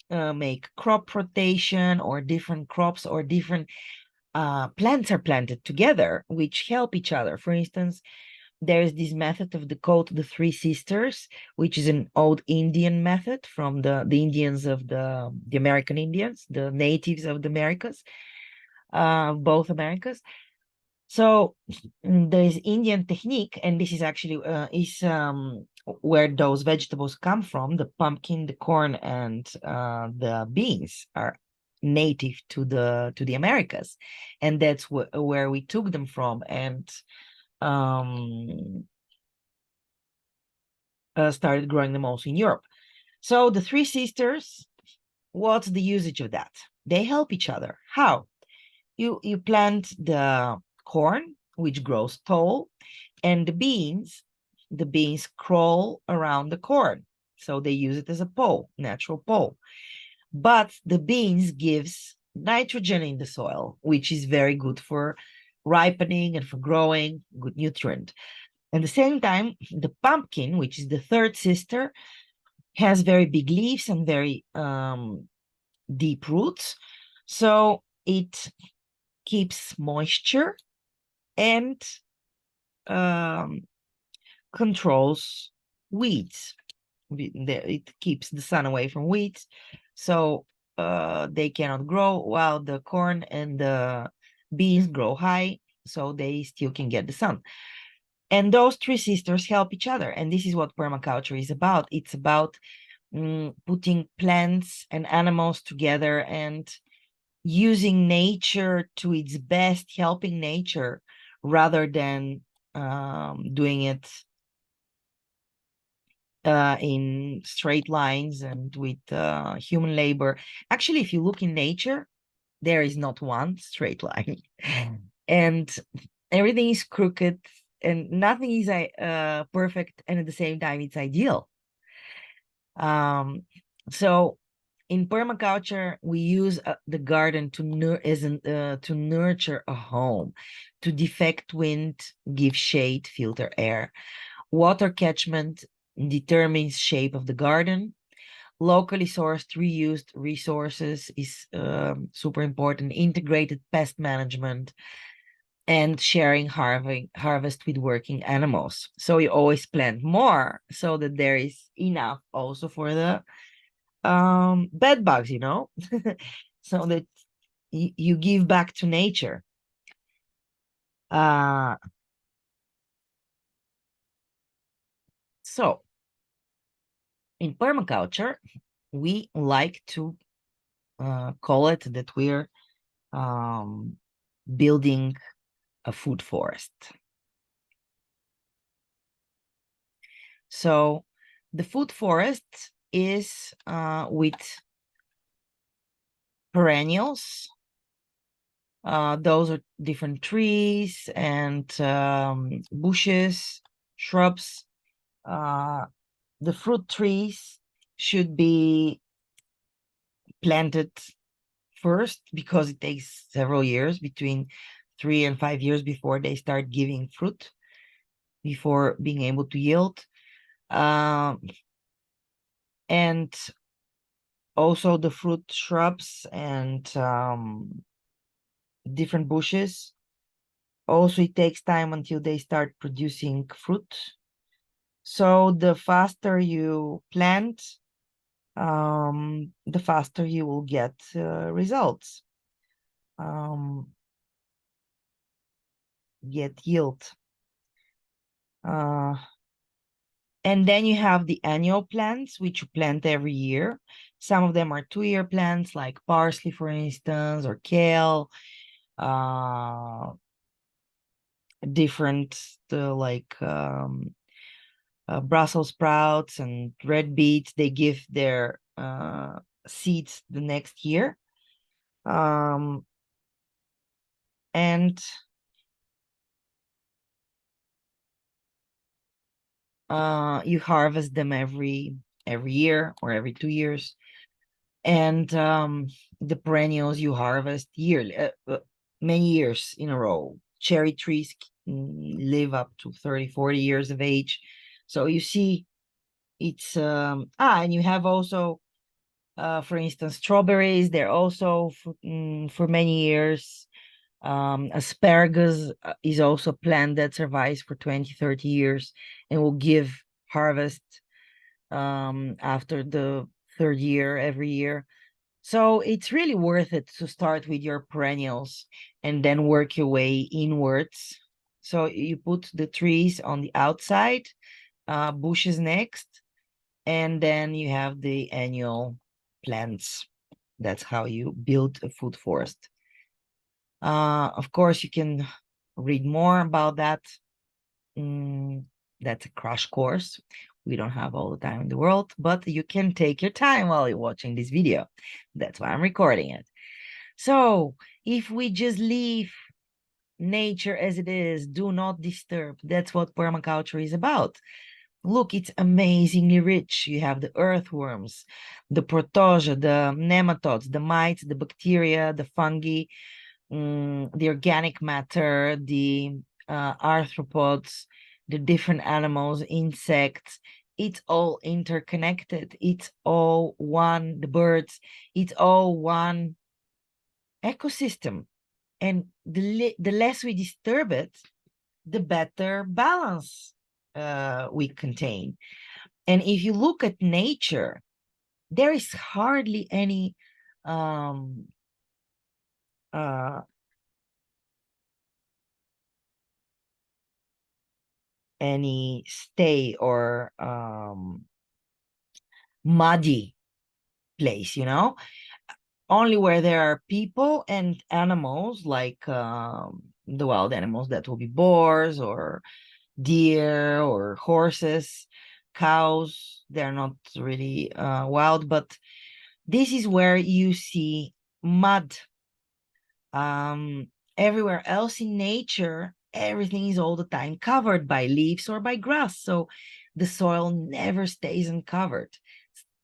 [SPEAKER 1] make crop rotation, or different crops or different plants are planted together, which help each other. For instance, there is this method of the Three Sisters, which is an old Indian method from the Indians of the American Indians, the natives of the Americas, both Americas. So there is Indian technique, and this is actually where those vegetables come from. The pumpkin, the corn, and the beans are native to the Americas, and that's where we took them from, and started growing them also in Europe. So the Three Sisters, what's the usage of that? They help each other. How? You plant the corn, which grows tall, and the beans crawl around the corn. So they use it as a pole, natural pole. But the beans gives nitrogen in the soil, which is very good for ripening and for growing, good nutrient. At the same time, the pumpkin, which is the third sister, has very big leaves and very deep roots. So it keeps moisture and controls weeds. It keeps the sun away from weeds, so they cannot grow, while the corn and the beans grow high, so they still can get the sun. And those three sisters help each other. And this is what permaculture is about. It's about putting plants and animals together and using nature to its best, helping nature, rather than doing it in straight lines and with human labor. Actually, if you look in nature, there is not one straight line. And everything is crooked, and nothing is perfect, and at the same time it's ideal. So in permaculture, we use the garden to nurture a home, to deflect wind, give shade, filter air. Water catchment determines shape of the garden. Locally sourced, reused resources is super important. Integrated pest management, and sharing harvest with working animals. So you always plant more so that there is enough also for the bed bugs, so that you give back to nature. So in permaculture, we like to call it that we're building a food forest. So the food forest is with perennials. Those are different trees and bushes, shrubs, The fruit trees should be planted first because it takes several years, between 3 and 5 years, before they start giving fruit, before being able to yield. And also the fruit shrubs and different bushes. Also, it takes time until they start producing fruit. So the faster you plant, the faster you will get results, get yield. And then you have the annual plants, which you plant every year. Some of them are 2-year plants, like parsley, for instance, or kale. Different, like Brussels sprouts and red beets. They give their seeds the next year. And you harvest them every year or every 2 years. And the perennials you harvest yearly, many years in a row. Cherry trees live up to 30, 40 years of age. So you see, it's and you have also, for instance, strawberries. They're also for many years. Asparagus is also a plant that survives for 20, 30 years and will give harvest after the third year every year. So it's really worth it to start with your perennials and then work your way inwards. So you put the trees on the outside, bushes next, and then you have the annual plants. That's how you build a food forest. Of course, you can read more about that. That's a crash course. We don't have all the time in the world, but you can take your time while you're watching this video. That's why I'm recording it. So if we just leave nature as it is, do not disturb, that's what permaculture is about. Look, it's amazingly rich. You have the earthworms, the protozoa, the nematodes, the mites, the bacteria, the fungi, the organic matter, the arthropods, the different animals, insects. It's all interconnected. It's all one, the birds, it's all one ecosystem. And the less we disturb it, the better balance we contain. And if you look at nature, there is hardly any um, uh, stay or muddy place, only where there are people and animals, like the wild animals that will be boars or deer or horses, cows. They're not really wild, but this is where you see mud. Everywhere else in nature, everything is all the time covered by leaves or by grass, so the soil never stays uncovered.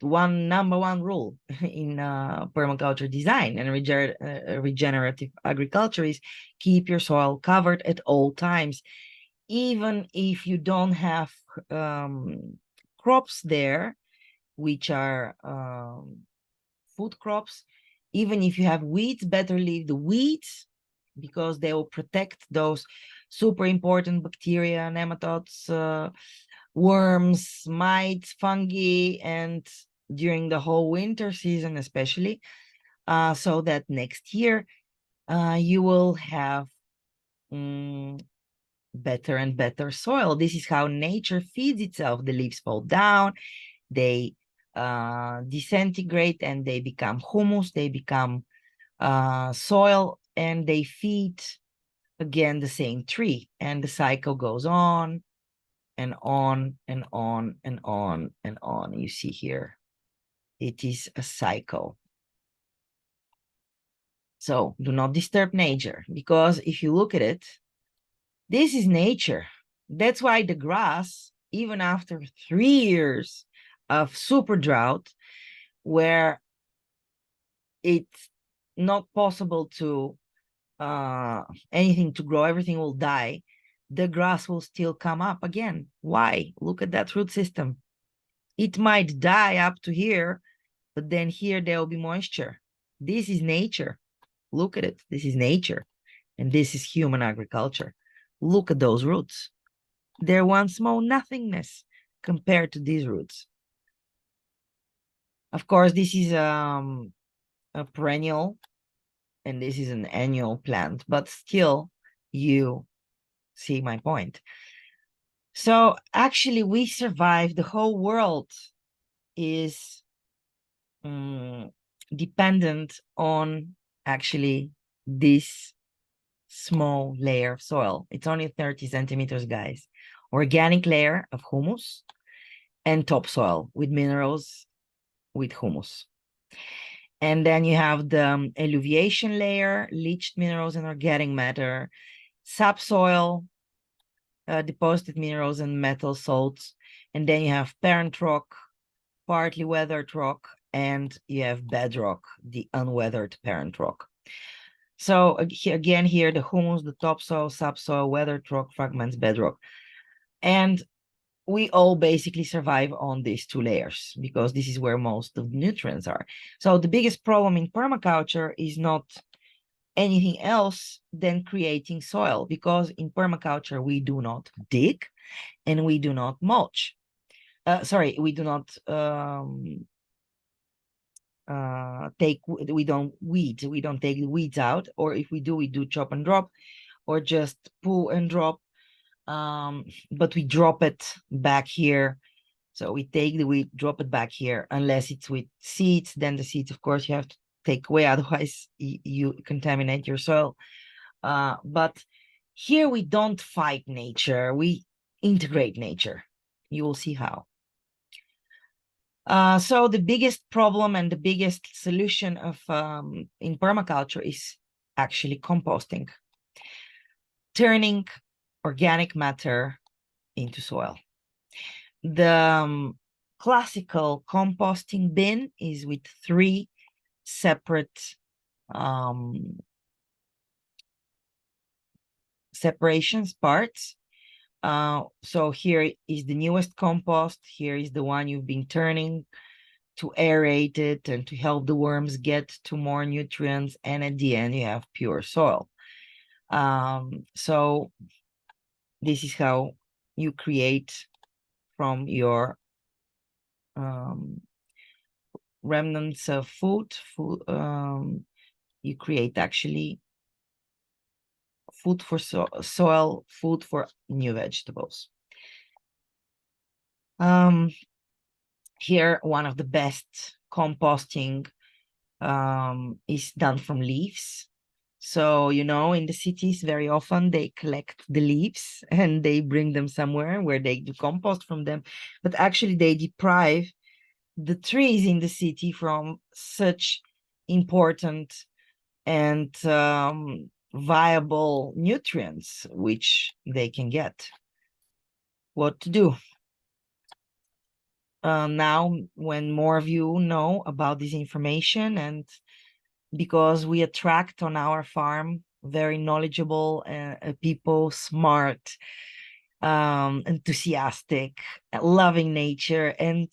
[SPEAKER 1] Number one rule in permaculture design and regenerative agriculture is keep your soil covered at all times. Even if you don't have crops there, which are food crops, even if you have weeds, better leave the weeds, because they will protect those super important bacteria, nematodes, worms, mites, fungi, and during the whole winter season especially, so that next year you will have better and better soil. This is how nature feeds itself. The leaves fall down, they disintegrate, and they become humus, they become soil, and they feed again the same tree, and the cycle goes on and on and on and on and on. You see here, it is a cycle. So do not disturb nature, because if you look at it, this is nature. That's why the grass even after 3 years of super drought, where it's not possible to anything to grow, everything will die, the grass will still come up again. Why? Look at that root system. It might die up to here, but then here there will be moisture. This is nature. Look at it. This is nature. And this is human agriculture. Look at those roots. They're one small nothingness compared to these roots. Of course, this is a perennial and this is an annual plant, but still you see my point. So actually we survive. The whole world is dependent on actually this small layer of soil. It's only 30 centimeters, guys. Organic layer of humus and topsoil with minerals with humus. And then you have the alluviation layer, leached minerals and organic matter, subsoil, deposited minerals and metal salts. And then you have parent rock, partly weathered rock, and you have bedrock, the unweathered parent rock. So again, here the humus, the topsoil, subsoil, weathered rock, fragments, bedrock. And we all basically survive on these two layers because this is where most of the nutrients are. So the biggest problem in permaculture is not anything else than creating soil, because in permaculture we do not dig and we do not mulch. We do not we don't weed. We don't take the weeds out, or if we do chop and drop, or just pull and drop. But we drop it back here. So we take the wheat, drop it back here, unless it's with seeds. Then the seeds, of course, you have to take away, otherwise you contaminate your soil. But here we don't fight nature, we integrate nature. You will see how. So the biggest problem and the biggest solution of in permaculture is actually composting, turning organic matter into soil. The classical composting bin is with 3 separate separations, parts. So here is the newest compost. Here is the one you've been turning to aerate it and to help the worms get to more nutrients. And at the end, you have pure soil. So this is how you create from your remnants of food, you create actually food for soil, food for new vegetables. Here, one of the best composting is done from leaves. So, you know, in the cities, very often they collect the leaves and they bring them somewhere where they do compost from them. But actually, they deprive the trees in the city from such important and viable nutrients which they can get. What to do? Now, when more of you know about this information, and because we attract on our farm very knowledgeable people, smart, enthusiastic, loving nature, and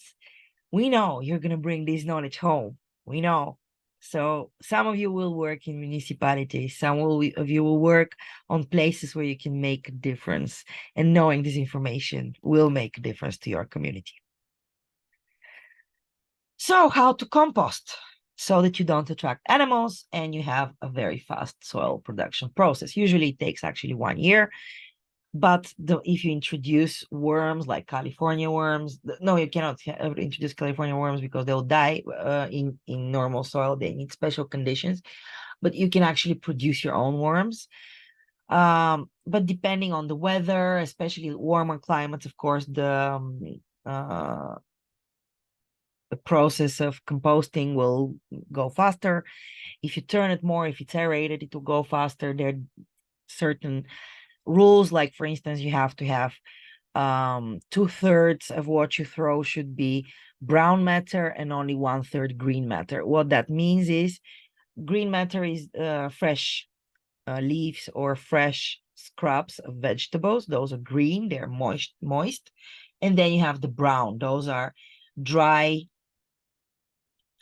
[SPEAKER 1] we know you're going to bring this knowledge home. We know. So some of you will work in municipalities, some of you will work on places where you can make a difference, and knowing this information will make a difference to your community. So how to compost so that you don't attract animals and you have a very fast soil production process. Usually it takes actually 1 year, but if you introduce worms like California worms, no, you cannot introduce California worms because they'll die in normal soil. They need special conditions, but you can actually produce your own worms. But depending on the weather, especially warmer climates, of course, the process of composting will go faster. If you turn it more, if it's aerated, it will go faster. There are certain rules, like for instance, you have to have 2/3 of what you throw should be brown matter and only 1/3 green matter. What that means is green matter is fresh leaves or fresh scraps of vegetables. Those are green, they're moist. And then you have the brown. Those are dry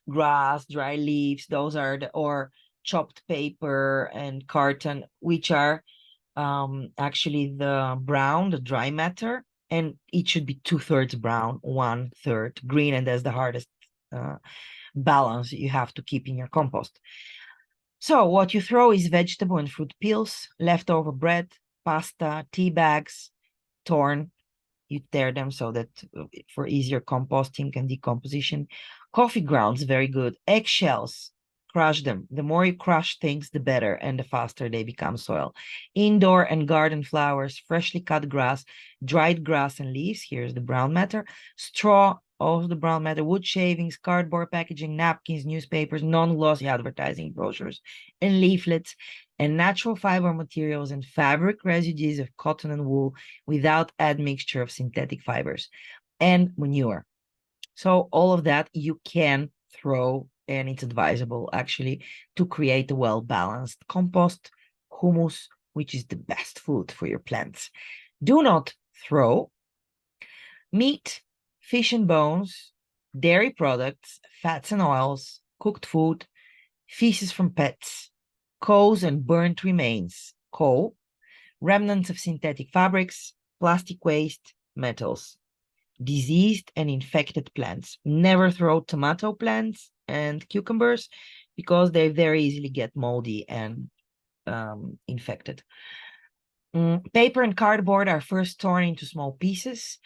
[SPEAKER 1] grass, dry leaves. Those are or chopped paper and carton, which are actually the brown, the dry matter, and it should be 2/3 brown, 1/3 green, and that's the hardest balance you have to keep in your compost. So what you throw is vegetable and fruit peels, leftover bread, pasta, tea bags, torn. You tear them so that for easier composting and decomposition. Coffee grounds, very good. Eggshells, crush them. The more you crush things, the better, and the faster they become soil. Indoor and garden flowers, freshly cut grass, dried grass and leaves. Here's the brown matter. Straw, also the brown matter. Wood shavings, cardboard packaging, napkins, newspapers, non-glossy advertising brochures, and leaflets, and natural fiber materials and fabric residues of cotton and wool without admixture of synthetic fibers, and manure. So all of that you can throw, and it's advisable actually to create a well-balanced compost, humus, which is the best food for your plants. Do not throw meat, fish and bones, dairy products, fats and oils, cooked food, feces from pets, coals and burnt remains, coal, remnants of synthetic fabrics, plastic waste, metals, diseased and infected plants. Never throw tomato plants and cucumbers because they very easily get moldy and infected. Paper and cardboard are first torn into small pieces,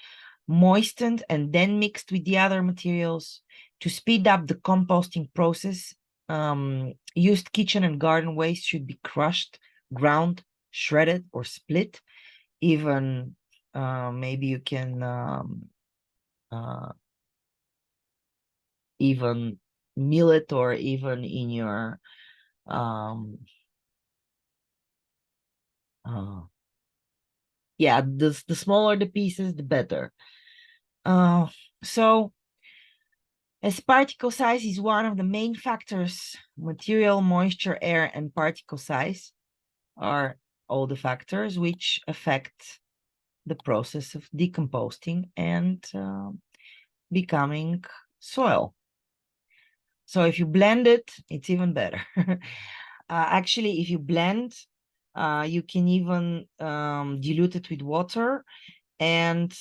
[SPEAKER 1] moistened, and then mixed with the other materials. To speed up the composting process, used kitchen and garden waste should be crushed, ground, shredded, or split. Even maybe you can even mill it, or even in your yeah, the smaller the pieces, the better. So as particle size is one of the main factors, material, moisture, air, and particle size are all the factors which affect the process of decomposing and becoming soil. So if you blend it, it's even better. Actually, if you blend, you can even dilute it with water, and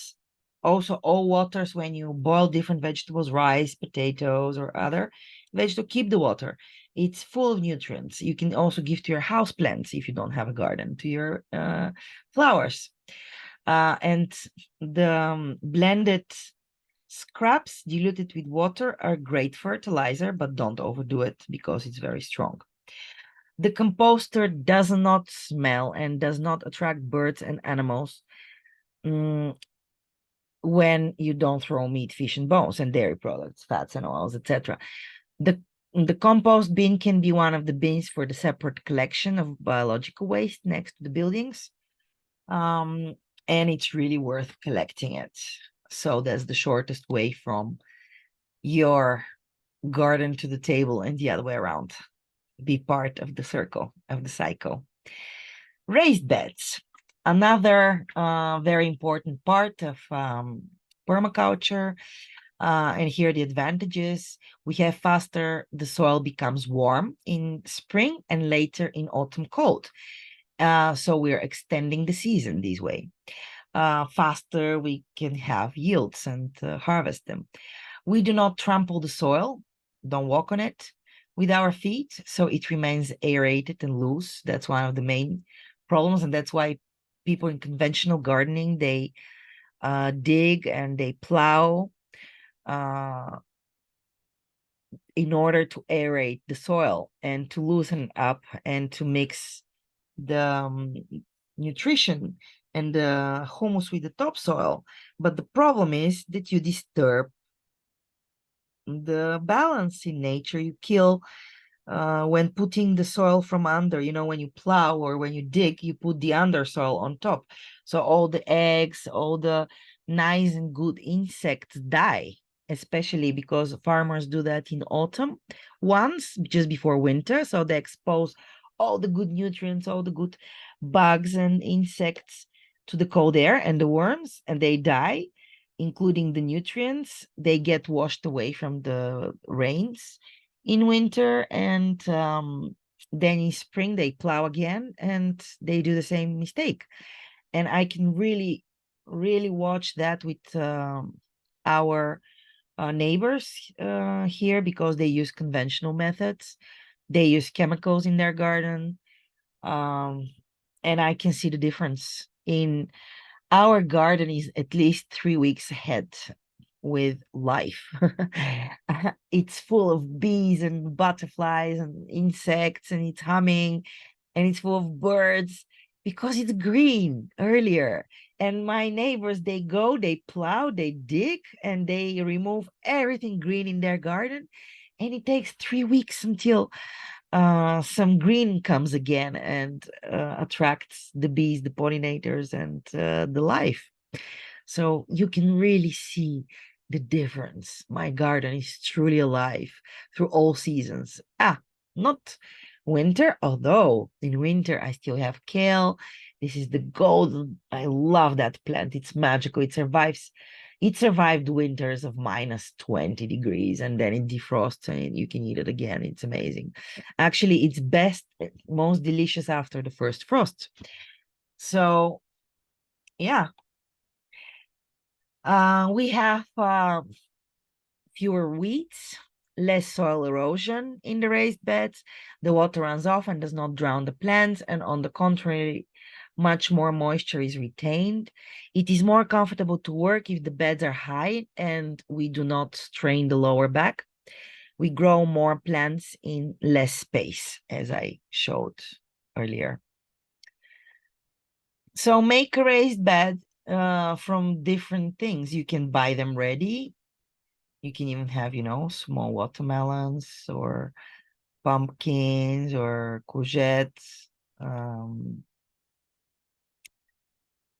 [SPEAKER 1] also all waters when you boil different vegetables, rice, potatoes, or other vegetables, keep the water. It's full of nutrients. You can also give to your house plants if you don't have a garden, to your flowers. And the blended scraps diluted with water are great fertilizer, but don't overdo it because it's very strong. The composter does not smell and does not attract birds and animals when you don't throw meat, fish, and bones, and dairy products, fats and oils, etc. The compost bin can be one of the bins for the separate collection of biological waste next to the buildings. And it's really worth collecting it. So that's the shortest way from your garden to the table and the other way around. Be part of the circle, of the cycle. Raised beds. Another very important part of permaculture. And here are the advantages. We have faster, the soil becomes warm in spring and later in autumn cold. So we're extending the season this way. Faster we can have yields and harvest them. We do not trample the soil, don't walk on it with our feet, so it remains aerated and loose. That's one of the main problems, and that's why people in conventional gardening, they dig and they plow in order to aerate the soil and to loosen up and to mix the nutrition and the humus with the topsoil. But the problem is that you disturb the balance in nature. You kill when putting the soil from under, when you plow or when you dig, you put the undersoil on top. So all the eggs, all the nice and good insects die, especially because farmers do that in autumn once, just before winter. So they expose all the good nutrients, all the good bugs and insects to the cold air and the worms, and they die, including the nutrients. They get washed away from the rains in winter, and then in spring they plow again and they do the same mistake. And I can really watch that with our neighbors here, because they use conventional methods. They use chemicals in their garden, um, and I can see the difference. In our garden is at least 3 weeks ahead with life. It's full of bees and butterflies and insects, and it's humming, and it's full of birds because it's green earlier. And my neighbors, they go, they plow, they dig, and they remove everything green in their garden. And it takes 3 weeks until some green comes again and attracts the bees, the pollinators, and the life. So you can really see the difference. My garden is truly alive through all seasons. Not winter, although in winter I still have kale. This is the golden. I love that plant. It's magical. It survives. It survived winters of minus 20 degrees, and then it defrosts and you can eat it again. It's amazing. Actually, it's best, most delicious after the first frost. So yeah, we have fewer weeds, less soil erosion in the raised beds. The water runs off and does not drown the plants, and on the contrary, much more moisture is retained. It is more comfortable to work if the beds are high and we do not strain the lower back. We grow more plants in less space, as I showed earlier. So make a raised bed from different things. You can buy them ready. You can even have, small watermelons or pumpkins or courgettes.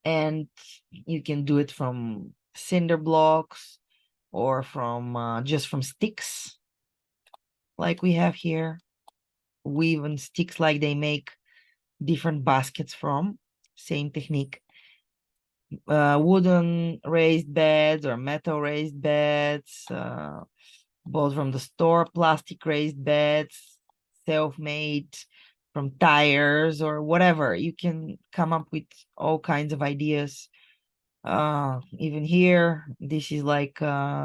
[SPEAKER 1] And you can do it from cinder blocks or from just from sticks like we have here. We even sticks like they make different baskets from. Same technique. Wooden raised beds or metal raised beds, both from the store, plastic raised beds, self-made from tires or whatever. You can come up with all kinds of ideas. Even here, this is like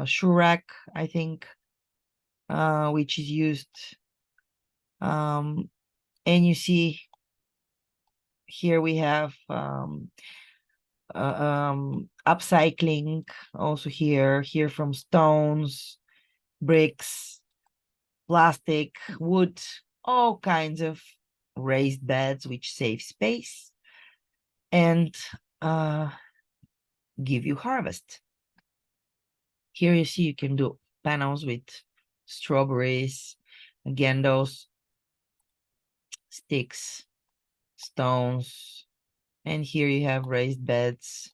[SPEAKER 1] shoe rack, I think, which is used. And you see here we have upcycling also here from stones, bricks, plastic, wood, all kinds of raised beds which save space and give you harvest. Here you see you can do panels with strawberries, again those sticks, stones, and here you have raised beds.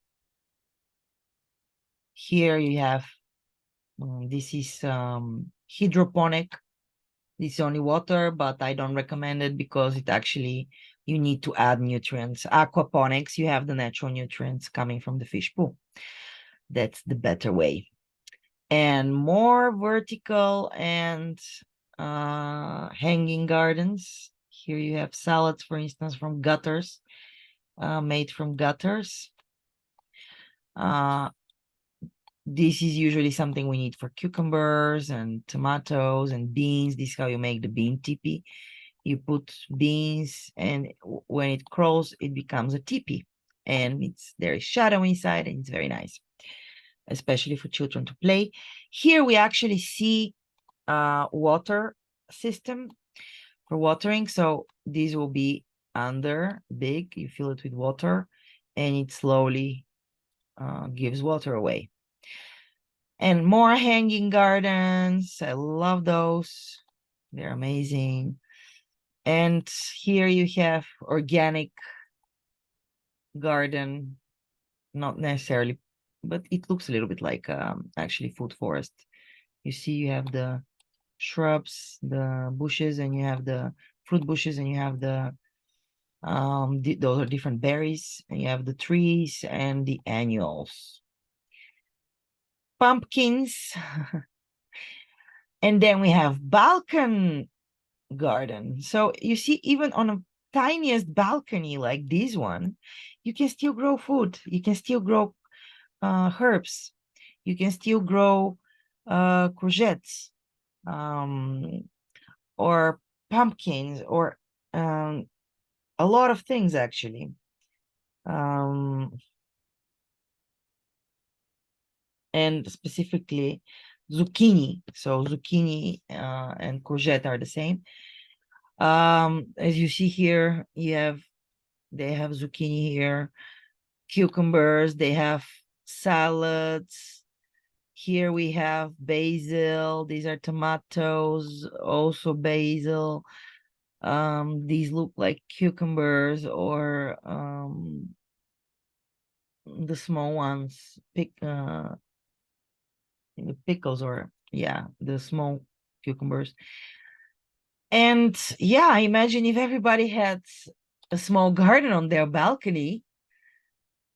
[SPEAKER 1] Here you have this is hydroponic. This is only water, but I don't recommend it because it actually, you need to add nutrients. Aquaponics, you have the natural nutrients coming from the fish pool. That's the better way. And more vertical and hanging gardens. Here you have salads, for instance, from gutters, made from gutters. This is usually something we need for cucumbers and tomatoes and beans. This is how you make the bean teepee. You put beans, and when it crawls, it becomes a teepee. And there is shadow inside, and it's very nice, especially for children to play. Here we actually see a water system for watering. So this will be under big, you fill it with water, and it slowly gives water away. And more hanging gardens. I love those. They're amazing. And here you have organic garden, not necessarily, but it looks a little bit like actually food forest. You see, you have the shrubs, the bushes, and you have the fruit bushes, and you have the those are different berries, and you have the trees and the annuals, pumpkins, and then we have balcony garden. So you see, even on a tiniest balcony like this one, you can still grow food. You can still grow herbs. You can still grow courgettes, um, or pumpkins, or a lot of things actually. Um, and specifically zucchini. So zucchini and courgette are the same. As you see here, they have zucchini here, cucumbers, they have salads. Here we have basil. These are tomatoes, also basil. These look like cucumbers, or the small ones, the pickles, or yeah, the small cucumbers. And yeah, imagine if everybody had a small garden on their balcony,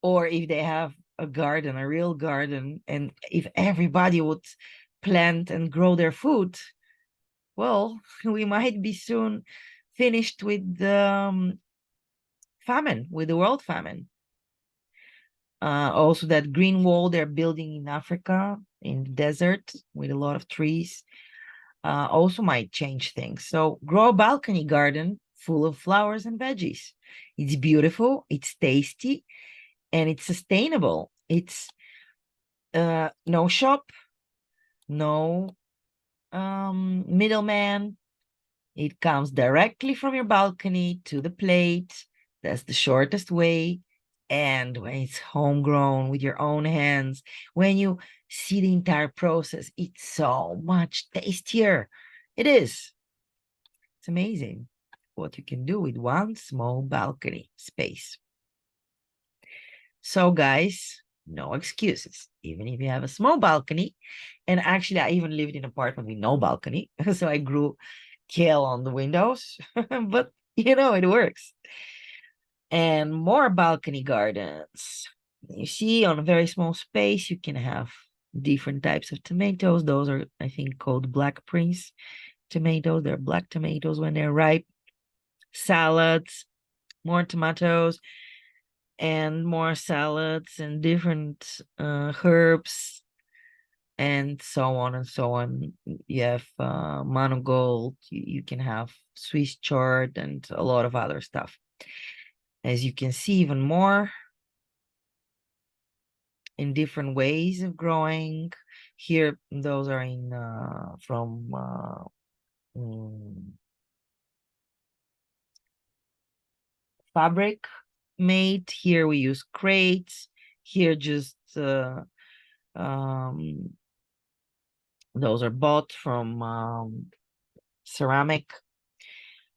[SPEAKER 1] or if they have a garden, a real garden, and if everybody would plant and grow their food, well, we might be soon finished with the famine, with the world famine. Also, that green wall they're building in Africa, in the desert, with a lot of trees, also might change things. So grow a balcony garden full of flowers and veggies. It's beautiful, it's tasty, and it's sustainable. It's no shop, no middleman. It comes directly from your balcony to the plate. That's the shortest way. And when it's homegrown with your own hands, when you see the entire process, it's so much tastier. It is. It's amazing what you can do with one small balcony space. So, guys, no excuses. Even if you have a small balcony, and actually, I even lived in an apartment with no balcony, so I grew kale on the windows, but it works. And more balcony gardens. You see, on a very small space, you can have different types of tomatoes. Those are, I think, called Black Prince tomatoes. They're black tomatoes when they're ripe. Salads, more tomatoes, and more salads, and different herbs, and so on and so on. You have mangold, you can have Swiss chard, and a lot of other stuff. As you can see, even more in different ways of growing. Here, those are in from fabric made. Here we use crates. Here just those are bought from ceramic.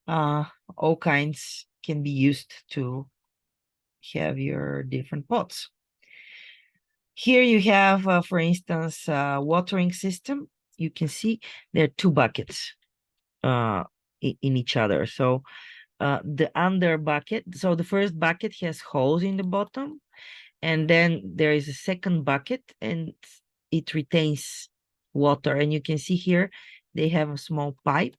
[SPEAKER 1] All kinds can be used to have your different pots. Here you have, for instance, watering system. You can see there are two buckets in each other. So the under bucket, so the first bucket has holes in the bottom, and then there is a second bucket, and it retains water. And you can see here they have a small pipe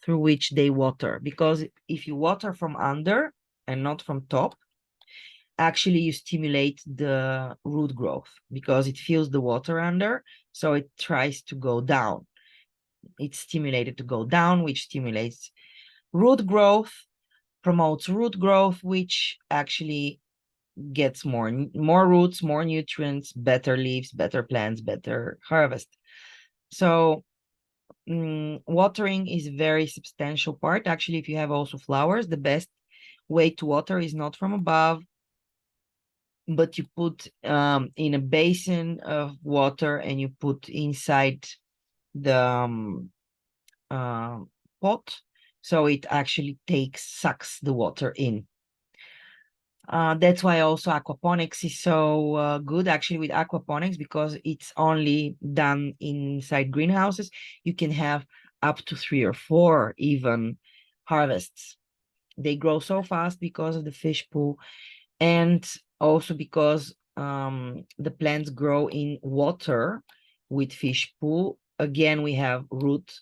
[SPEAKER 1] through which they water, because if you water from under and not from top, actually you stimulate the root growth, because it feels the water under, so it tries to go down. It's stimulated to go down, which stimulates root growth, promotes root growth, which actually gets more roots, more nutrients, better leaves, better plants, better harvest. So watering is a very substantial part. Actually, if you have also flowers, the best way to water is not from above, but you put in a basin of water, and you put inside the pot, so it actually sucks the water in. That's why also aquaponics is so good actually with aquaponics, because it's only done inside greenhouses. You can have up to 3 or 4 even harvests. They grow so fast because of the fish pool, and also because the plants grow in water with fish pool. Again, we have root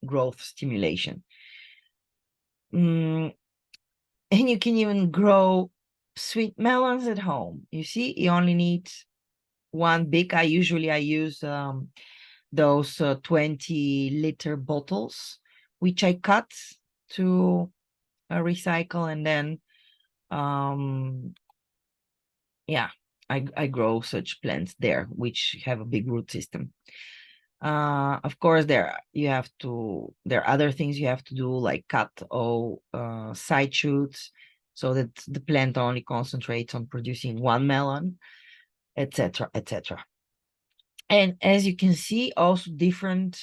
[SPEAKER 1] growth stimulation. And you can even grow sweet melons at home. You see, you only need one big. I use those 20-liter bottles, which I cut to recycle, and then yeah, I grow such plants there, which have a big root system. Of course, there are other things you have to do, like cut all side shoots, so that the plant only concentrates on producing one melon, etc., etc. And as you can see, also different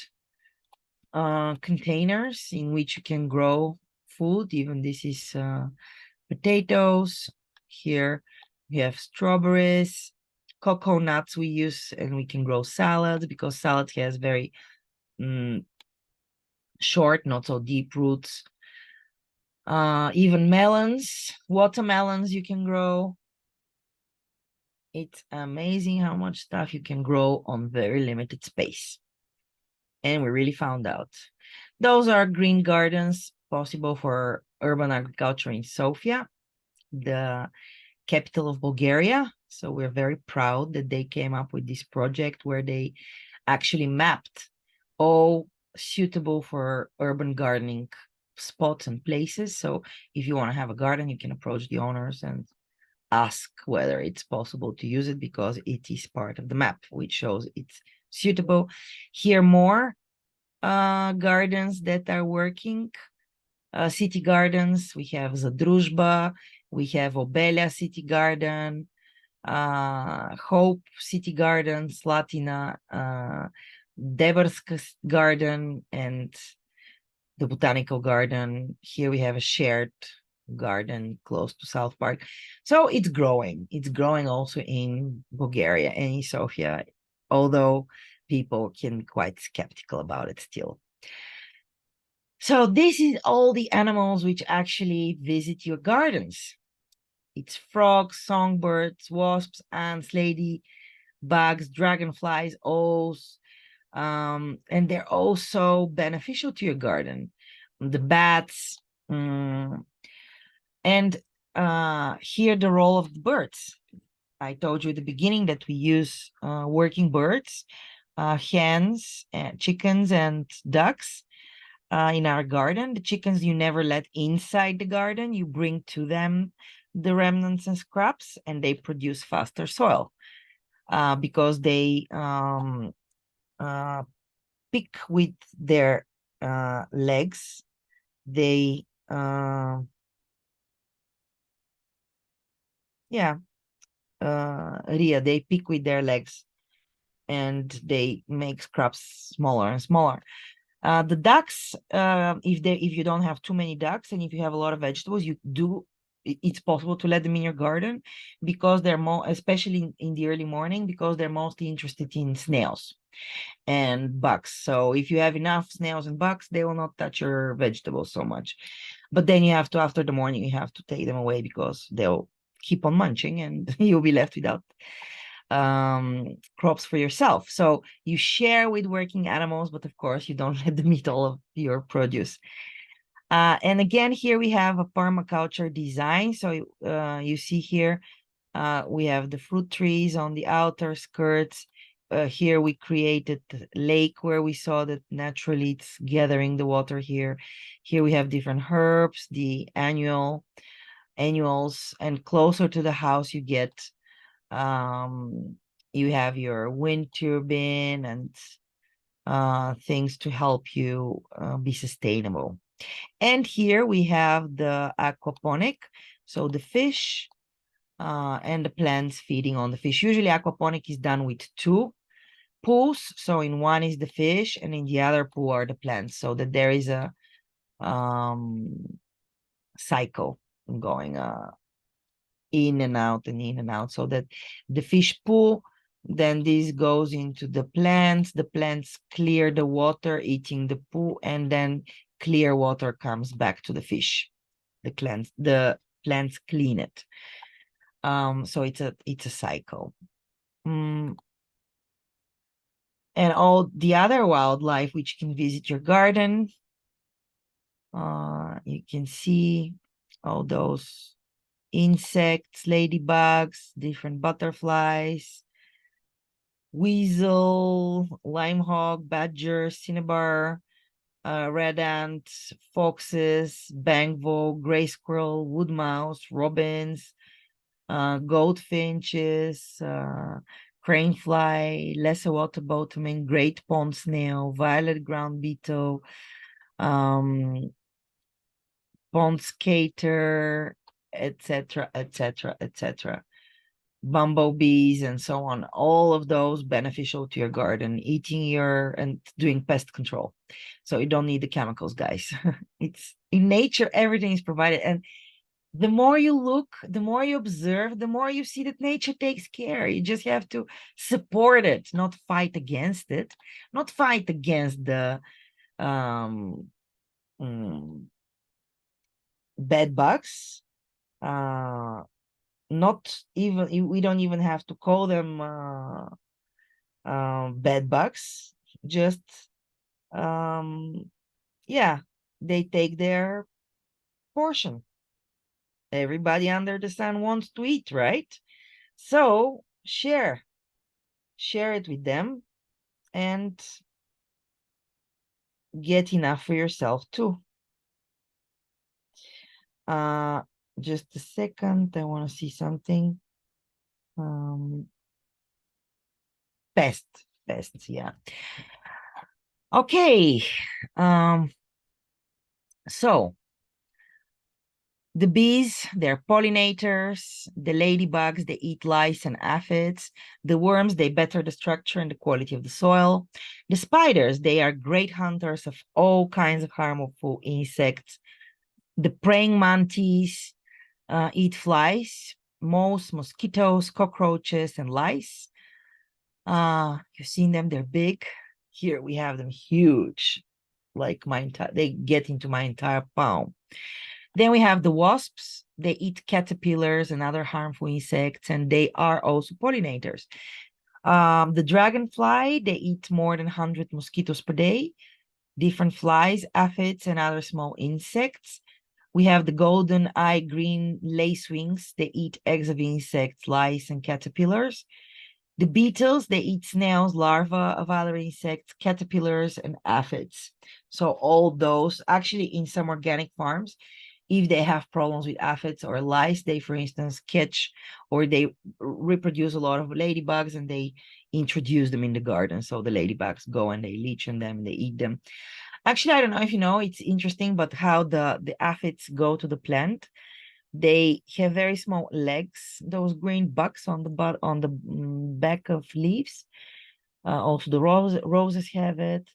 [SPEAKER 1] containers in which you can grow food. Even this is potatoes. Here we have strawberries, cocoa nuts we use, and we can grow salad, because salad has very short, not so deep roots. Even melons, watermelons you can grow. It's amazing how much stuff you can grow on very limited space. And we really found out. Those are green gardens possible for urban agriculture in Sofia, the capital of Bulgaria. So we're very proud that they came up with this project where they actually mapped all suitable for urban gardening spots and places. So if you want to have a garden, you can approach the owners and ask whether it's possible to use it, because it is part of the map, which shows it's suitable. Here more gardens that are working. City gardens, we have Zadružba, we have Obelja City Garden, Hope City Garden, Slatina, Debarska Garden, and the Botanical Garden. Here we have a shared garden close to South Park. So it's growing. It's growing also in Bulgaria and in Sofia, although people can be quite skeptical about it still. So this is all the animals which actually visit your gardens. It's frogs, songbirds, wasps, ants, ladybugs, dragonflies, owls, and they're also beneficial to your garden. The bats, and here the role of the birds. I told you at the beginning that we use working birds, hens, chickens, and ducks in our garden. The chickens you never let inside the garden. You bring to them the remnants and scraps, and they produce faster soil because they pick with their legs. They Ria, they pick with their legs, and they make scraps smaller and smaller. The ducks, if you don't have too many ducks, and if you have a lot of vegetables, it's possible to let them in your garden, because they're more, especially in the early morning, because they're mostly interested in snails and bugs. So if you have enough snails and bugs, they will not touch your vegetables so much. But then you have to, after the morning, you have to take them away, because they'll keep on munching, and you'll be left without crops for yourself. So you share with working animals, but of course you don't let them eat all of your produce. And again, here we have a permaculture design. So you see here, we have the fruit trees on the outer skirts. Here we created the lake where we saw that naturally it's gathering the water here. Here we have different herbs, the annuals, and closer to the house you get you have your wind turbine and things to help you be sustainable. And here we have the aquaponic, so the fish and the plants feeding on the fish. Usually aquaponic is done with 2 pools. So in one is the fish, and in the other pool are the plants, so that there is a cycle going in and out and in and out, so that the fish poo, then this goes into the plants clear the water, eating the poo, and then clear water comes back to the fish. The plants clean it. So it's a cycle. And all the other wildlife which can visit your garden, you can see all those insects, ladybugs, different butterflies, weasel, limehawk, badger, cinnabar, red ant, foxes, bangville, gray squirrel, wood mouse, robins, goldfinches, cranefly, lesser water boatman, great pond snail, violet ground beetle, pond skater, etc., etc., etc. Bumblebees and so on, all of those beneficial to your garden, and doing pest control. So you don't need the chemicals, guys. It's in nature, everything is provided. And the more you look, the more you observe, the more you see that nature takes care. You just have to support it, not fight against it, not fight against the bed bugs. Not even, we don't even have to call them bed bugs. Just yeah, they take their portion. Everybody under the sun wants to eat, right? So share it with them and get enough for yourself too. Just a second, I want to see something. Pests, yeah. Okay. So the bees, they're pollinators. The ladybugs, they eat lice and aphids. The worms, they better the structure and the quality of the soil. The spiders, they are great hunters of all kinds of harmful insects. The praying mantis eat flies, moths, mosquitoes, cockroaches, and lice. You've seen them, they're big. Here we have them huge, like they get into my entire palm. Then we have the wasps. They eat caterpillars and other harmful insects, and they are also pollinators. The dragonfly, they eat more than 100 mosquitoes per day, different flies, aphids, and other small insects. We have the golden eye green lacewings. They eat eggs of insects, lice, and caterpillars. The beetles, they eat snails, larvae of other insects, caterpillars, and aphids. So all those, actually in some organic farms, if they have problems with aphids or lice, they, for instance, catch or they reproduce a lot of ladybugs and they introduce them in the garden. So the ladybugs go and they leech on them and they eat them. Actually, I don't know if you know, it's interesting, but how the aphids go to the plant. They have very small legs, those green bugs on the back of leaves. Also, the roses have it.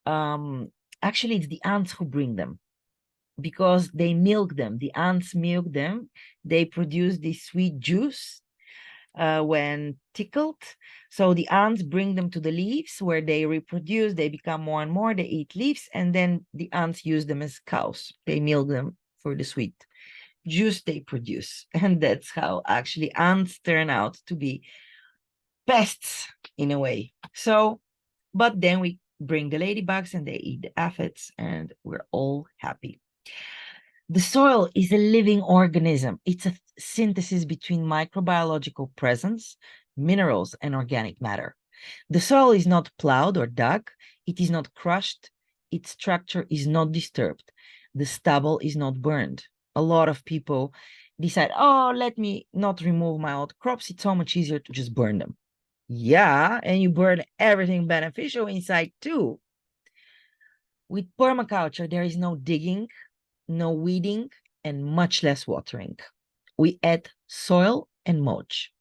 [SPEAKER 1] Actually, it's the ants who bring them because they milk them. The ants milk them. They produce this sweet juice when tickled. So the ants bring them to the leaves where they reproduce. They become more and more. They eat leaves, and then the ants use them as cows. They milk them for the sweet juice they produce. And that's how actually ants turn out to be pests in a way. So, but then we bring the ladybugs and they eat the aphids and we're all happy. The soil is a living organism. It's a synthesis between microbiological presence, minerals, and organic matter. The soil is not plowed or dug. It is not crushed. Its structure is not disturbed. The stubble is not burned. A lot of people decide, oh, let me not remove my old crops. It's so much easier to just burn them. Yeah, and you burn everything beneficial inside too. With permaculture, there is no digging, no weeding, and much less watering. We add soil and mulch.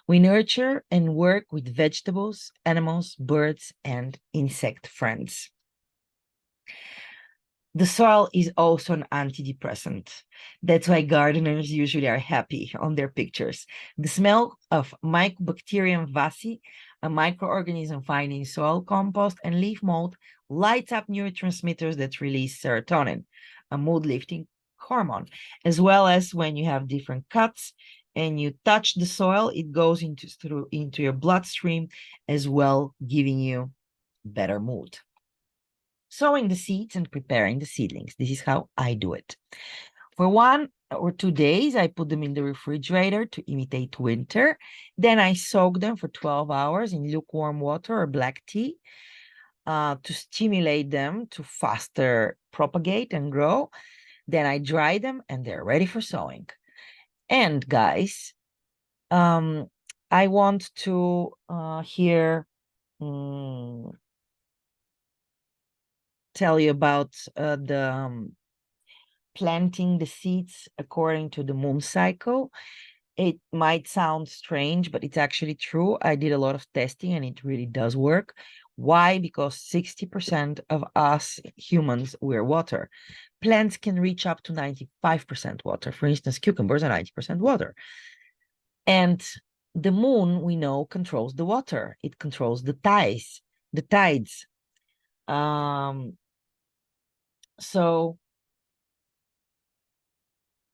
[SPEAKER 1] We nurture and work with vegetables, animals, birds, and insect friends. The soil is also an antidepressant. That's why gardeners usually are happy on their pictures. The smell of Mycobacterium vacci, a microorganism found in soil compost and leaf mold, lights up neurotransmitters that release serotonin, a mood-lifting hormone, as well as when you have different cuts and you touch the soil, it goes into your bloodstream as well, giving you better mood. Sowing the seeds and preparing the seedlings. This is how I do it. For 1 or 2 days, I put them in the refrigerator to imitate winter. Then I soak them for 12 hours in lukewarm water or black tea to stimulate them to faster propagate and grow. Then I dry them and they're ready for sowing. And guys, I want to here tell you about the planting the seeds according to the moon cycle. It might sound strange, but it's actually true. I did a lot of testing and it really does work. Why? Because 60% of us humans wear water. Plants can reach up to 95% water. For instance, cucumbers are 90% water. And the moon, we know, controls the water. It controls the tides. So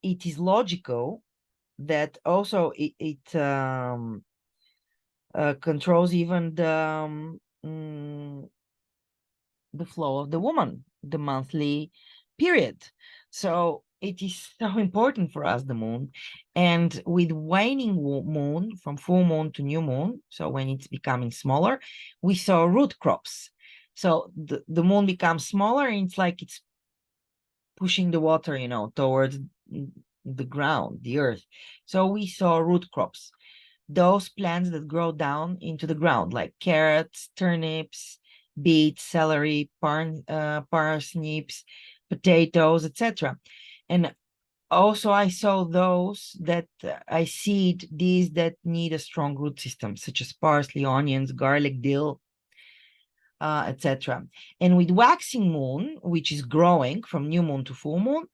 [SPEAKER 1] it is logical that also it controls even the flow of the woman, the monthly period. So it is so important for us, the moon. And with waning moon, from full moon to new moon, so when it's becoming smaller, we saw root crops. So the moon becomes smaller and it's like it's pushing the water, towards the ground, the earth. So we saw root crops, those plants that grow down into the ground, like carrots, turnips, beets, celery, parsnips, potatoes, etc. And also I saw those that I seed these that need a strong root system, such as parsley, onions, garlic, dill, etc. And with waxing moon, which is growing from new moon to full moon,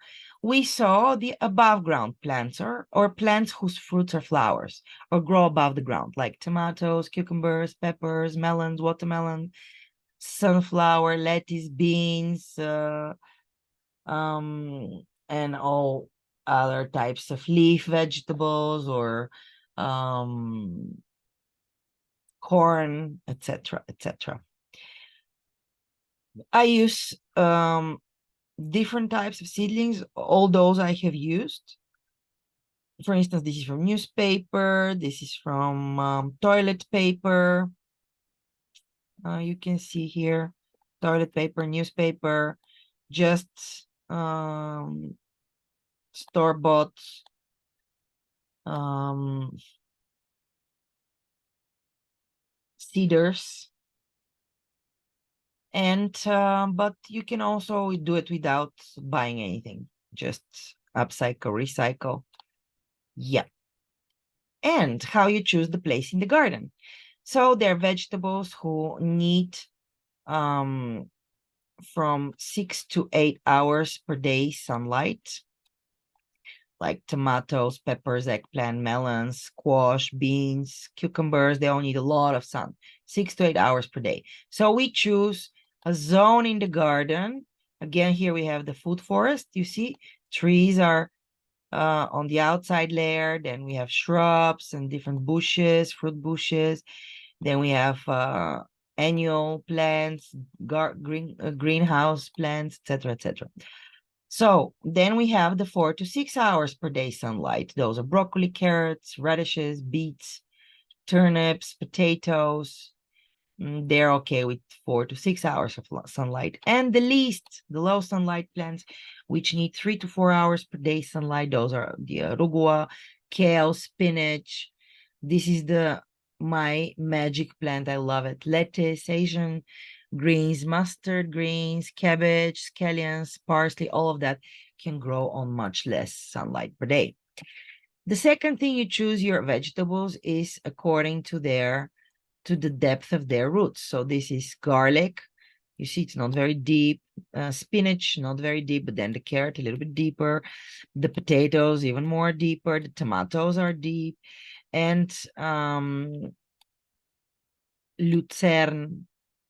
[SPEAKER 1] we saw the above ground plants or plants whose fruits are flowers or grow above the ground, like tomatoes, cucumbers, peppers, melons, watermelon, sunflower, lettuce, beans, and all other types of leaf vegetables or corn, etc., etc. I use different types of seedlings, all those I have used. For instance, this is from newspaper, this is from toilet paper. You can see here, toilet paper, newspaper, just store-bought cedars. And but you can also do it without buying anything, just upcycle, recycle. Yeah. And how you choose the place in the garden. So there are vegetables who need from 6 to 8 hours per day sunlight, like tomatoes, peppers, eggplant, melons, squash, beans, cucumbers. They all need a lot of sun, 6 to 8 hours per day. So we choose a zone in the garden. Again, here we have the food forest. You see, trees are on the outside layer. Then we have shrubs and different bushes, fruit bushes. Then we have annual plants, greenhouse plants, etc., etc. So then we have the 4 to 6 hours per day sunlight. Those are broccoli, carrots, radishes, beets, turnips, potatoes. They're okay with 4 to 6 hours of sunlight. And the low sunlight plants, which need 3 to 4 hours per day sunlight, those are the arugula, kale, spinach. This is my magic plant. I love it. Lettuce, Asian greens, mustard greens, cabbage, scallions, parsley, all of that can grow on much less sunlight per day. The second thing you choose your vegetables is according to the depth of their roots. So this is garlic. You see, it's not very deep. Spinach, not very deep, but then the carrot a little bit deeper. The potatoes, even more deeper. The tomatoes are deep. And lucerne,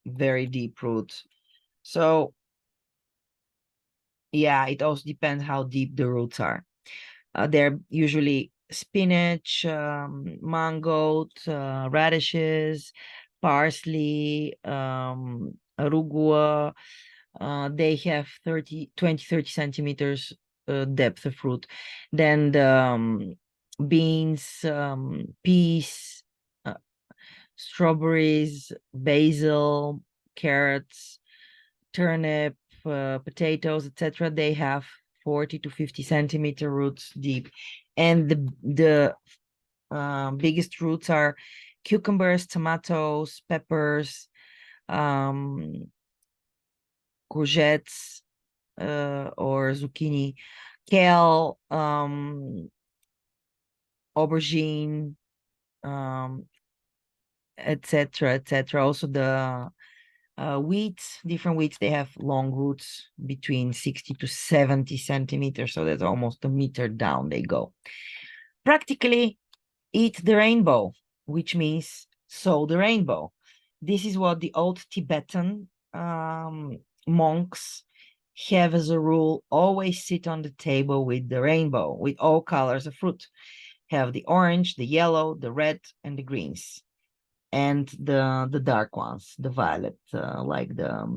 [SPEAKER 1] very deep root. So yeah, it also depends how deep the roots are. They're usually spinach, mango, radishes, parsley, arugula. They have 20-30 centimeters depth of root. Then the beans, peas, uh, strawberries, basil, carrots, turnip, potatoes, etc. They have 40-50 centimeter roots deep, and the biggest roots are cucumbers, tomatoes, peppers, courgettes, or zucchini, kale, aubergine, etc., etc. Also the wheats, different wheats, they have long roots between 60-70 centimeters, so that's almost a meter down they go. Practically eat the rainbow, which means sow the rainbow. This is what the old Tibetan monks have as a rule: always sit on the table with the rainbow, with all colors of fruit. Have the orange, the yellow, the red, and the greens, and the dark ones, the violet, like the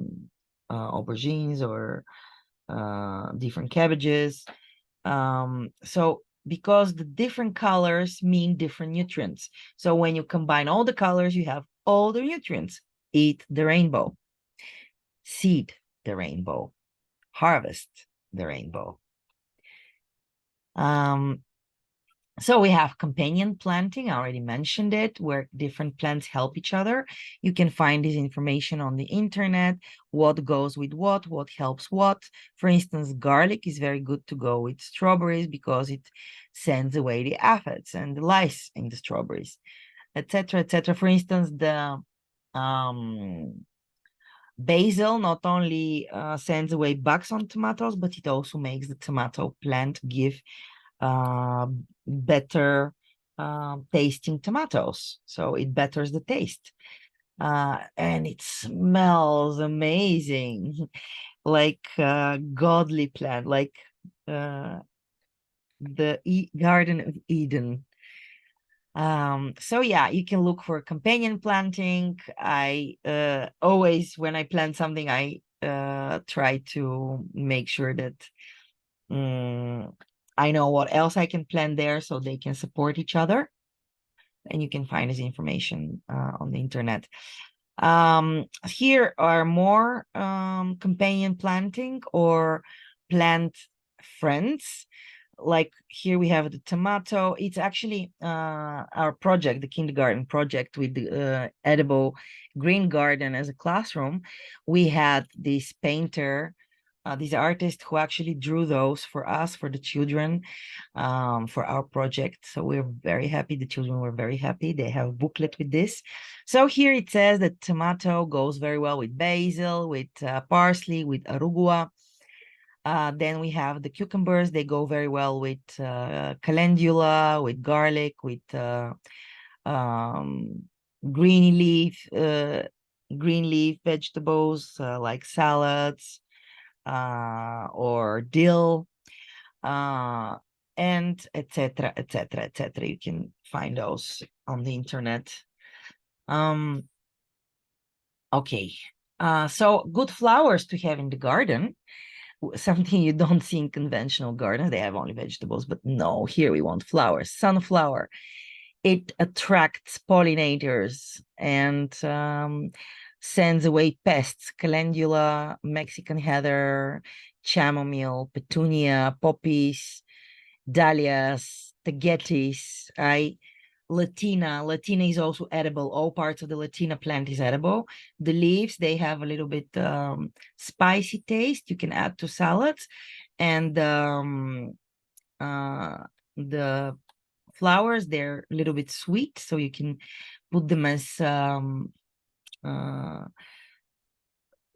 [SPEAKER 1] aubergines or different cabbages. So because the different colors mean different nutrients. So when you combine all the colors, you have all the nutrients. Eat the rainbow, seed the rainbow, harvest the rainbow. So we have companion planting. I already mentioned it, where different plants help each other. You can find this information on the internet, what goes with what helps what. For instance, garlic is very good to go with strawberries because it sends away the aphids and the lice in the strawberries, etc., etc. For instance, the basil not only sends away bugs on tomatoes, but it also makes the tomato plant give better tasting tomatoes. So it betters the taste. And it smells amazing, like godly plant, like the Garden of Eden. So yeah, you can look for companion planting. I always, when I plant something, I try to make sure that I know what else I can plant there so they can support each other. And you can find this information on the internet. Here are more companion planting or plant friends. Like here we have the tomato. It's actually our project, the kindergarten project with the edible green garden as a classroom. We had this painter, this artist who actually drew those for us, for the children, for our project. So we're very happy. The children were very happy. They have a booklet with this. So here it says that tomato goes very well with basil, with parsley, with arugula. Then we have the cucumbers. They go very well with calendula, with garlic, with green leaf vegetables like salads or dill, and etc., etc., etc. You can find those on the internet. Okay. So good flowers to have in the garden. Something you don't see in conventional gardens. They have only vegetables, but no, here we want flowers. Sunflower. It attracts pollinators and sends away pests. Calendula, Mexican heather, chamomile, petunia, poppies, dahlias, tagetes. Latina is also edible. All parts of the Latina plant is edible. The leaves, they have a little bit spicy taste. You can add to salads. And the flowers, they're a little bit sweet, so you can put them as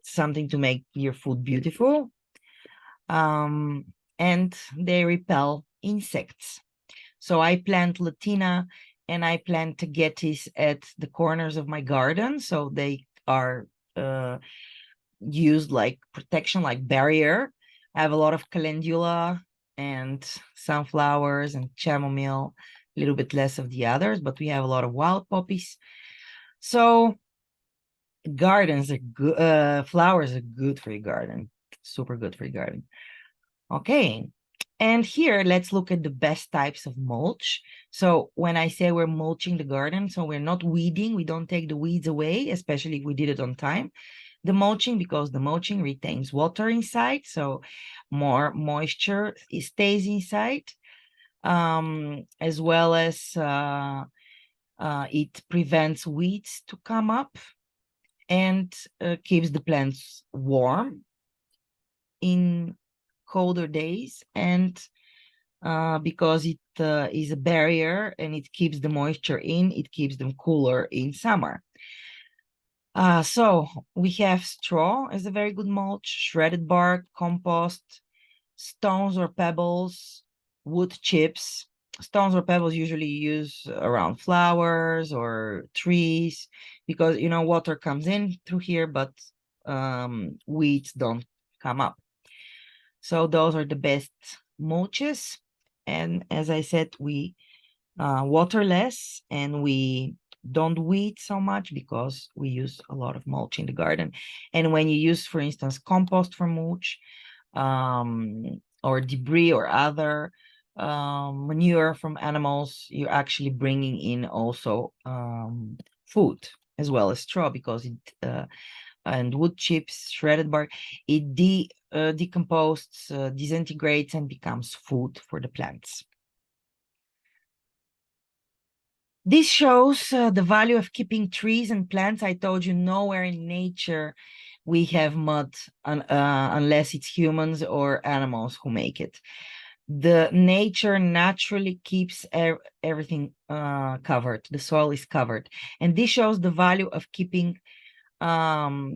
[SPEAKER 1] something to make your food beautiful. And they repel insects. So I plant Latina and I plant tagetes at the corners of my garden. So they are used like protection, like barrier. I have a lot of calendula and sunflowers and chamomile, a little bit less of the others, but we have a lot of wild poppies. So gardens are good, flowers are good for your garden, super good for your garden. Okay, and here let's look at the best types of mulch. So when I say we're mulching the garden, so we're not weeding, we don't take the weeds away, especially if we did it on time. The mulching, because the mulching retains water inside, so more moisture stays inside, as well as it prevents weeds to come up and keeps the plants warm in colder days, and because it is a barrier and it keeps the moisture in, it keeps them cooler in summer. So we have straw as a very good mulch, shredded bark, compost, stones or pebbles, wood chips. Stones or pebbles usually use around flowers or trees because, you know, water comes in through here, but weeds don't come up. So those are the best mulches. And as I said, we water less and we don't weed so much because we use a lot of mulch in the garden. And when you use, for instance, compost for mulch, or debris or other manure from animals, you're actually bringing in also food as well as straw, because it and wood chips, shredded bark, it decomposes, disintegrates, and becomes food for the plants. This shows the value of keeping trees and plants. I told you, nowhere in nature we have mud unless it's humans or animals who make it. The nature naturally keeps everything covered. The soil is covered. And this shows the value of keeping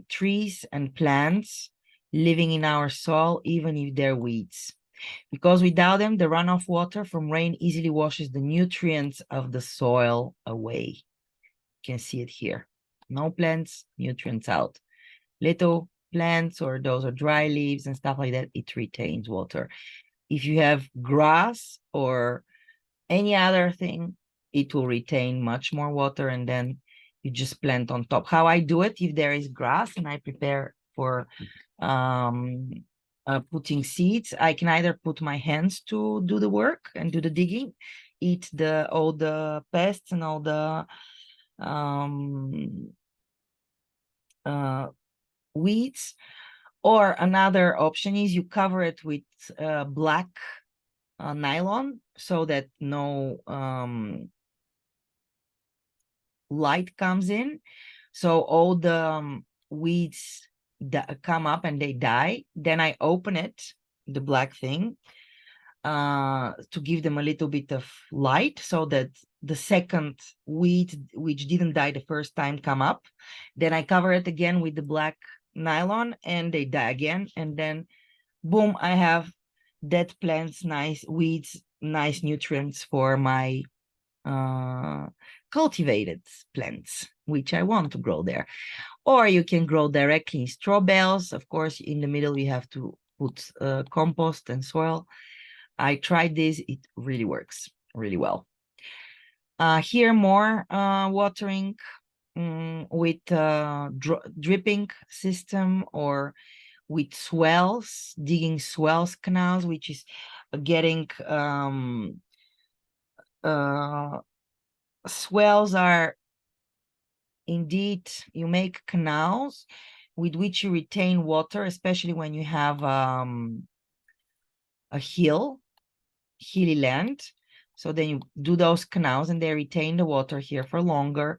[SPEAKER 1] trees and plants living in our soil, even if they're weeds. Because without them, the runoff water from rain easily washes the nutrients of the soil away. You can see it here. No plants, nutrients out. Little plants, or those are dry leaves and stuff like that, it retains water. If you have grass or any other thing, it will retain much more water, and then you just plant on top. How I do it, if there is grass and I prepare for putting seeds, I can either put my hands to do the work and do the digging, eat all the pests and all the weeds, or another option is you cover it with black nylon so that no light comes in, so all the weeds that come up and they die. Then I open it, the black thing, to give them a little bit of light so that the second weed which didn't die the first time come up. Then I cover it again with the black nylon and they die again, and then boom, I have dead plants, nice weeds, nice nutrients for my cultivated plants, which I want to grow there. Or you can grow directly in straw bales. Of course, in the middle, you have to put compost and soil. I tried this, it really works really well. Here more watering with dripping system, or with swells, digging swells canals, which is getting swells are indeed, you make canals with which you retain water, especially when you have a hilly land. So then you do those canals and they retain the water here for longer.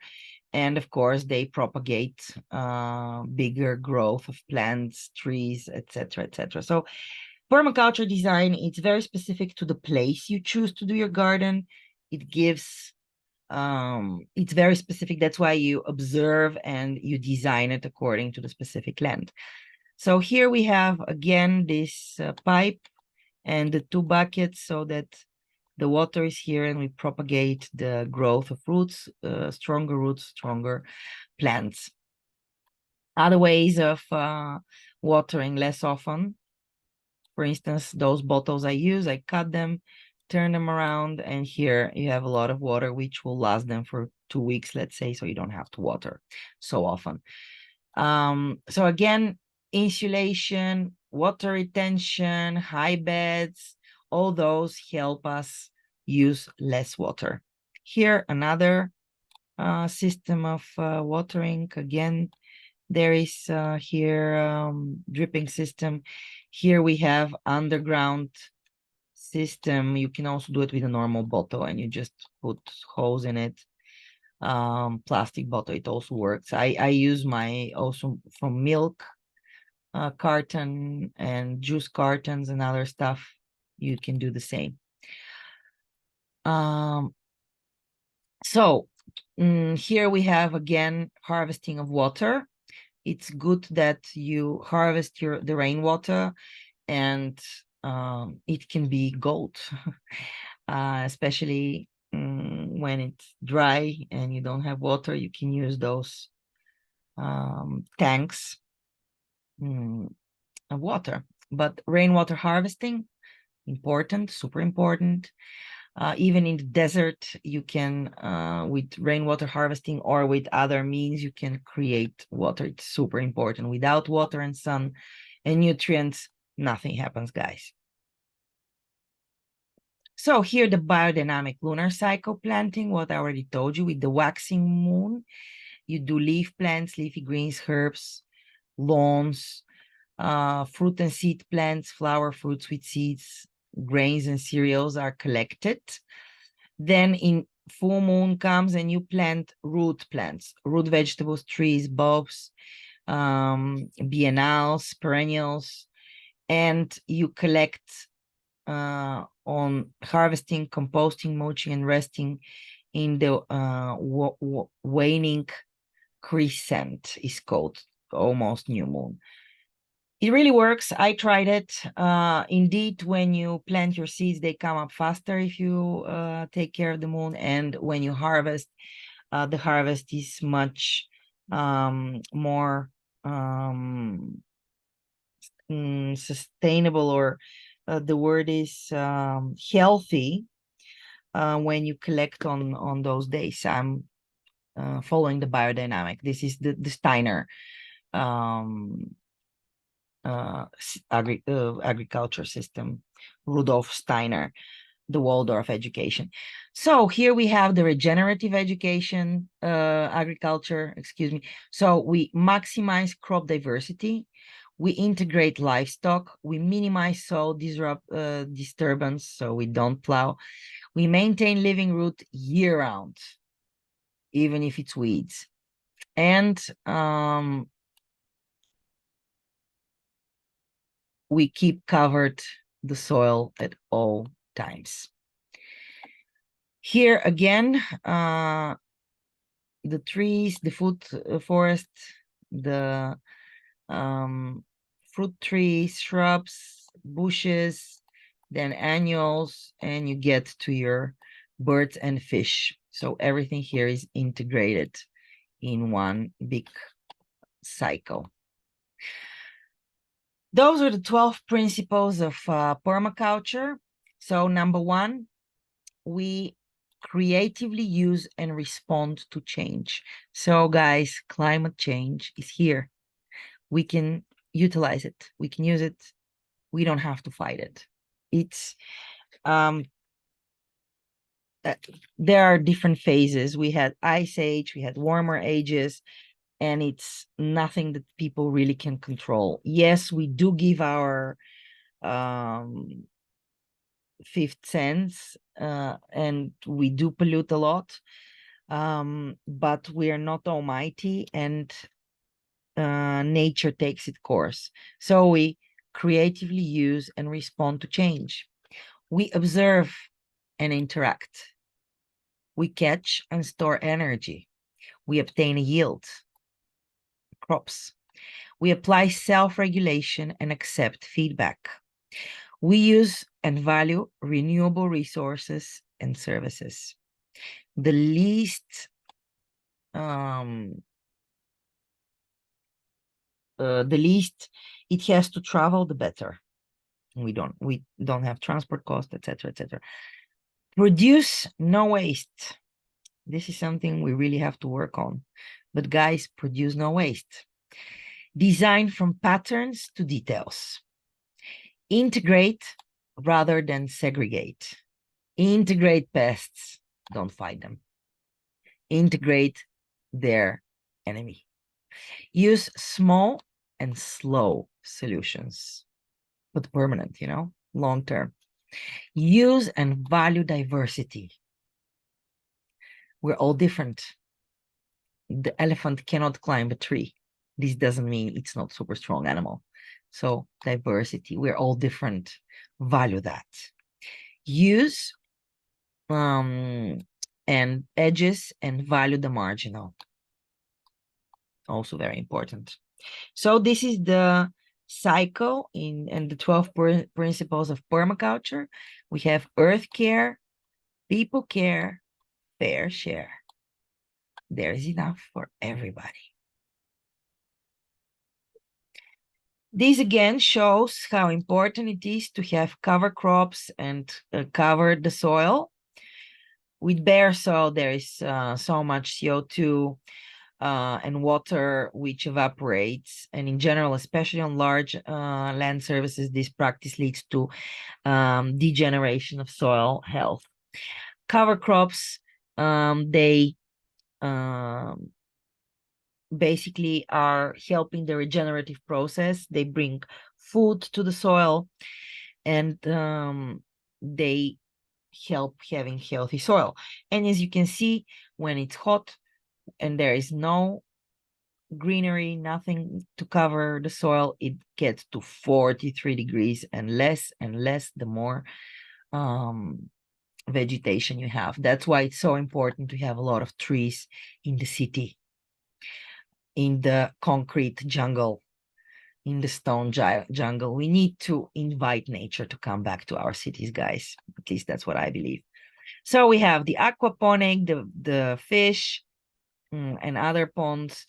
[SPEAKER 1] And of course, they propagate bigger growth of plants, trees, etc., etc. So permaculture design, it's very specific to the place you choose to do your garden. It gives It's very specific. That's why you observe and you design it according to the specific land. So here we have, again, this pipe and the two buckets so that the water is here and we propagate the growth of roots, stronger plants. Other ways of watering less often. For instance, those bottles I use, I cut them, turn them around, and here you have a lot of water, which will last them for 2 weeks, let's say, so you don't have to water so often. So again, insulation, water retention, high beds, all those help us use less water. Here, another system of watering. Again, there is here dripping system. Here we have underground system. You can also do it with a normal bottle and you just put hose in it. Plastic bottle, it also works. I use my also from milk carton and juice cartons and other stuff. You can do the same. So here we have again harvesting of water. It's good that you harvest the rainwater, and it can be gold, especially when it's dry and you don't have water. You can use those tanks of water. But rainwater harvesting, important, super important. Even in the desert, you can, with rainwater harvesting or with other means, you can create water. It's super important. Without water and sun and nutrients, nothing happens, guys. So here, the biodynamic lunar cycle planting, what I already told you with the waxing moon. You do leaf plants, leafy greens, herbs, lawns, fruit and seed plants, flower, fruits with seeds, grains and cereals are collected. Then in full moon comes and you plant root plants, root vegetables, trees, bulbs, biennials, perennials, and you collect on harvesting, composting, mulching, and resting in the waning crescent is called, almost new moon. It really works. I tried it. Indeed, when you plant your seeds, they come up faster if you take care of the moon. And when you harvest, the harvest is much more sustainable, or the word is healthy when you collect on those days. I'm following the biodynamic. This is the Steiner agriculture system, Rudolf Steiner, the Waldorf education. So here we have the regenerative education, agriculture, excuse me. So we maximize crop diversity, we integrate livestock, we minimize soil disturbance, so we don't plow, we maintain living root year round, even if it's weeds. And we keep covered the soil at all times. Here again, the trees, the food forest, the fruit trees, shrubs, bushes, then annuals, and you get to your birds and fish. So everything here is integrated in one big cycle. Those are the 12 principles of permaculture. So number one, we creatively use and respond to change. So guys, climate change is here. We can utilize it. We can use it. We don't have to fight it. It's there are different phases. We had ice age, we had warmer ages, and it's nothing that people really can control. Yes, we do give our 5th sense, and we do pollute a lot, but we are not almighty, and nature takes its course. So we creatively use and respond to change. We observe and interact. We catch and store energy. We obtain yield, crops. We apply self-regulation and accept feedback. We use and value renewable resources and services. The least it has to travel, the better. We don't have transport costs, etc., etc. Produce no waste. This is something we really have to work on. But guys, produce no waste. Design from patterns to details. Integrate rather than segregate. Integrate pests, don't fight them. Integrate their enemy. Use small and slow solutions, but permanent, long term. Use and value diversity. We're all different. The elephant cannot climb a tree. This doesn't mean it's not super strong animal. So diversity, we're all different. Value that. Use and edges and value the marginal. Also very important. So this is the cycle and the 12 principles of permaculture. We have earth care, people care, fair share. There is enough for everybody. This again shows how important it is to have cover crops and cover the soil. With bare soil, there is so much CO2 and water which evaporates. And in general, especially on large land surfaces, this practice leads to degeneration of soil health. Cover crops, they basically are helping the regenerative process. They bring food to the soil and they help having healthy soil. And as you can see, when it's hot and there is no greenery, nothing to cover the soil, it gets to 43 degrees and less the more vegetation you have. That's why it's so important to have a lot of trees in the city, in the concrete jungle, in the stone jungle. We need to invite nature to come back to our cities, guys. At least that's what I believe. So we have the aquaponic, the fish and other ponds,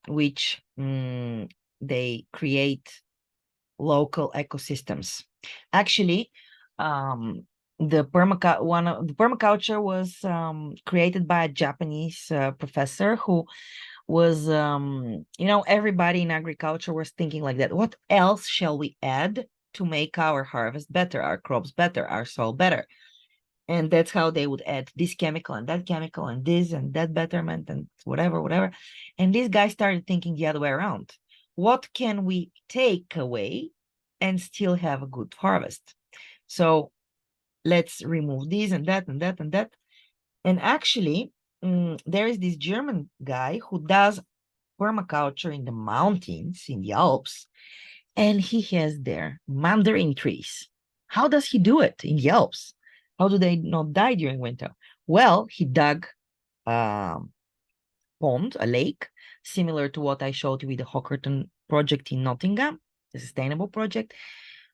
[SPEAKER 1] which they create local ecosystems. Actually, the permaculture was created by a Japanese professor who was, everybody in agriculture was thinking like that. What else shall we add to make our harvest better, our crops better, our soil better? And that's how they would add this chemical and that chemical and this and that betterment and whatever. And these guys started thinking the other way around. What can we take away and still have a good harvest? So let's remove this and that and that and that. And actually, there is this German guy who does permaculture in the mountains, in the Alps, and he has there mandarin trees. How does he do it in the Alps? How do they not die during winter? Well, he dug a pond, a lake, similar to what I showed you with the Hockerton project in Nottingham, the sustainable project.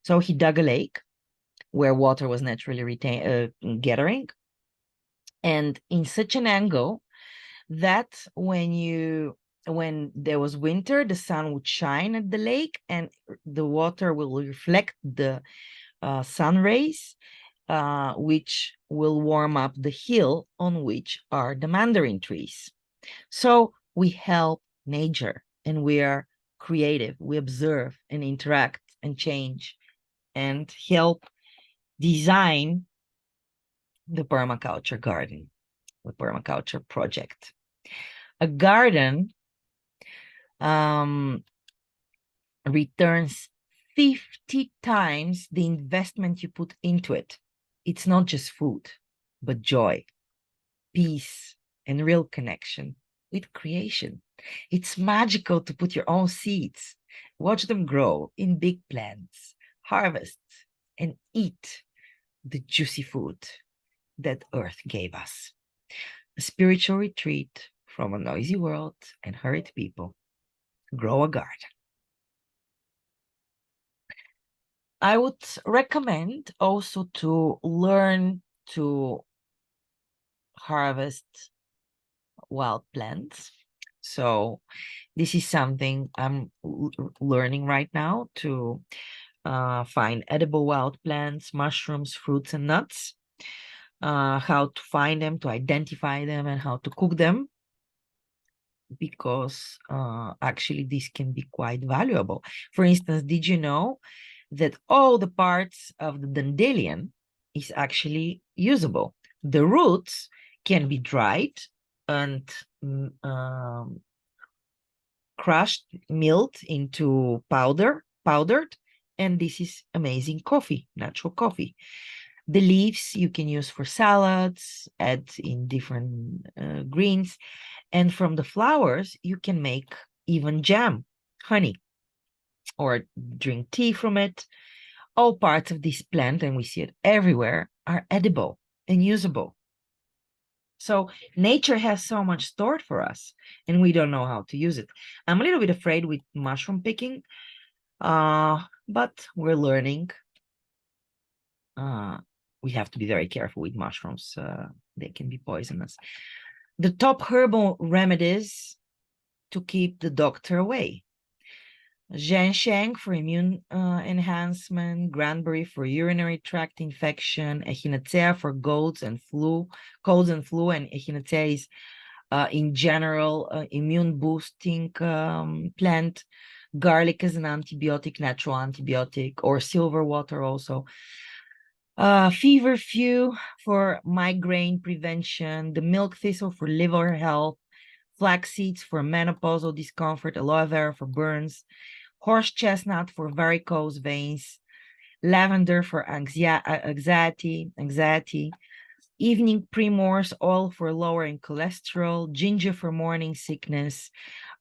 [SPEAKER 1] So he dug a lake where water was naturally gathering, and in such an angle that when there was winter, the sun would shine at the lake and the water will reflect the sun rays, which will warm up the hill on which are the mandarin trees. So we help nature and we are creative. We observe and interact and change and help design the permaculture garden, the permaculture project. A garden returns 50 times the investment you put into it. It's not just food, but joy, peace, and real connection with creation. It's magical to put your own seeds, watch them grow in big plants, harvest, and eat the juicy food that Earth gave us. a spiritual retreat from a noisy world and hurried people. Grow a garden. I would recommend also to learn to harvest wild plants. So this is something I'm learning right now, to find edible wild plants, mushrooms, fruits, and nuts, how to find them, to identify them, and how to cook them, because actually this can be quite valuable. For instance, did you know that all the parts of the dandelion is actually usable? The roots can be dried and crushed, milled into powdered, and this is amazing coffee, natural coffee. The leaves you can use for salads, add in different greens, and from the flowers you can make even jam, honey, or drink tea from it. All parts of this plant, and we see it everywhere, are edible and usable. So nature has so much stored for us, and we don't know how to use it. I'm a little bit afraid with mushroom picking, but we're learning. We have to be very careful with mushrooms. They can be poisonous. The top herbal remedies to keep the doctor away: ginseng for immune enhancement, cranberry for urinary tract infection, echinacea for colds and flu, and echinacea is in general immune boosting plant. Garlic is an antibiotic, natural antibiotic, or silver water also. Feverfew for migraine prevention, the milk thistle for liver health, flax seeds for menopausal discomfort, aloe vera for burns, horse chestnut for varicose veins, lavender for anxiety, evening primrose oil for lowering cholesterol, ginger for morning sickness.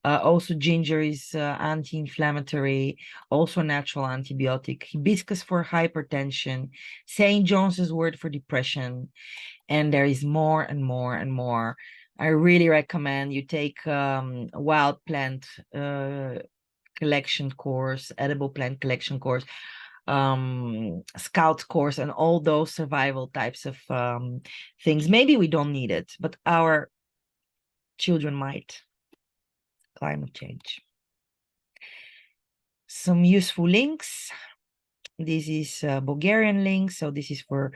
[SPEAKER 1] Also, ginger is anti-inflammatory, also natural antibiotic. Hibiscus for hypertension, St. John's wort for depression, and there is more and more and more. I really recommend you take a wild plant collection course, edible plant collection course, scouts course, and all those survival types of things. Maybe we don't need it, but our children might. Climate change. Some useful links. This is a Bulgarian link. So this is for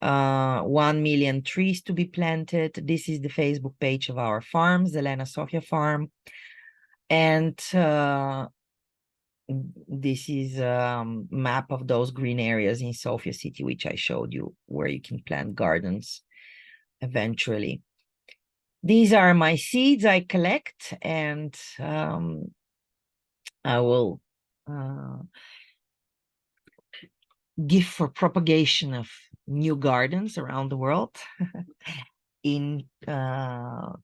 [SPEAKER 1] 1 million trees to be planted. This is the Facebook page of our farm, Zelena Sofia Farm. And this is a map of those green areas in Sofia City, which I showed you, where you can plant gardens eventually. These are my seeds I collect, and I will give for propagation of new gardens around the world in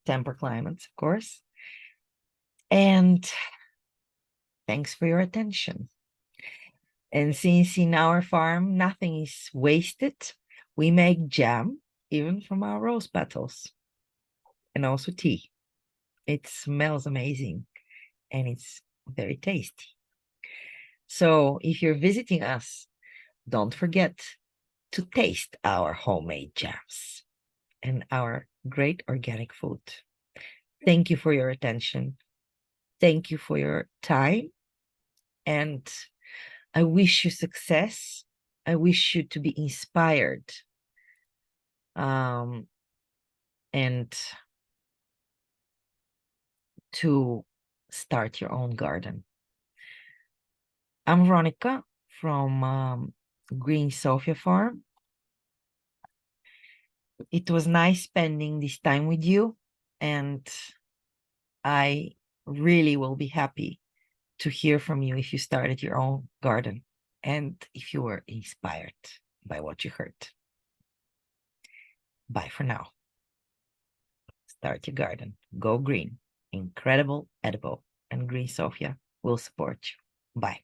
[SPEAKER 1] temperate climates, of course. And thanks for your attention. And since in our farm nothing is wasted, we make jam even from our rose petals, and also tea. It smells amazing and it's very tasty. So if you're visiting us, don't forget to taste our homemade jams and our great organic food. Thank you for your attention. Thank you for your time. And I wish you success. I wish you to be inspired. And to start your own garden. I'm Veronica from Green Sofia Farm. It was nice spending this time with you, and I really will be happy to hear from you if you started your own garden and if you were inspired by what you heard. Bye for now. Start your garden. Go green. Incredible, edible, and Green Sofia will support you. Bye.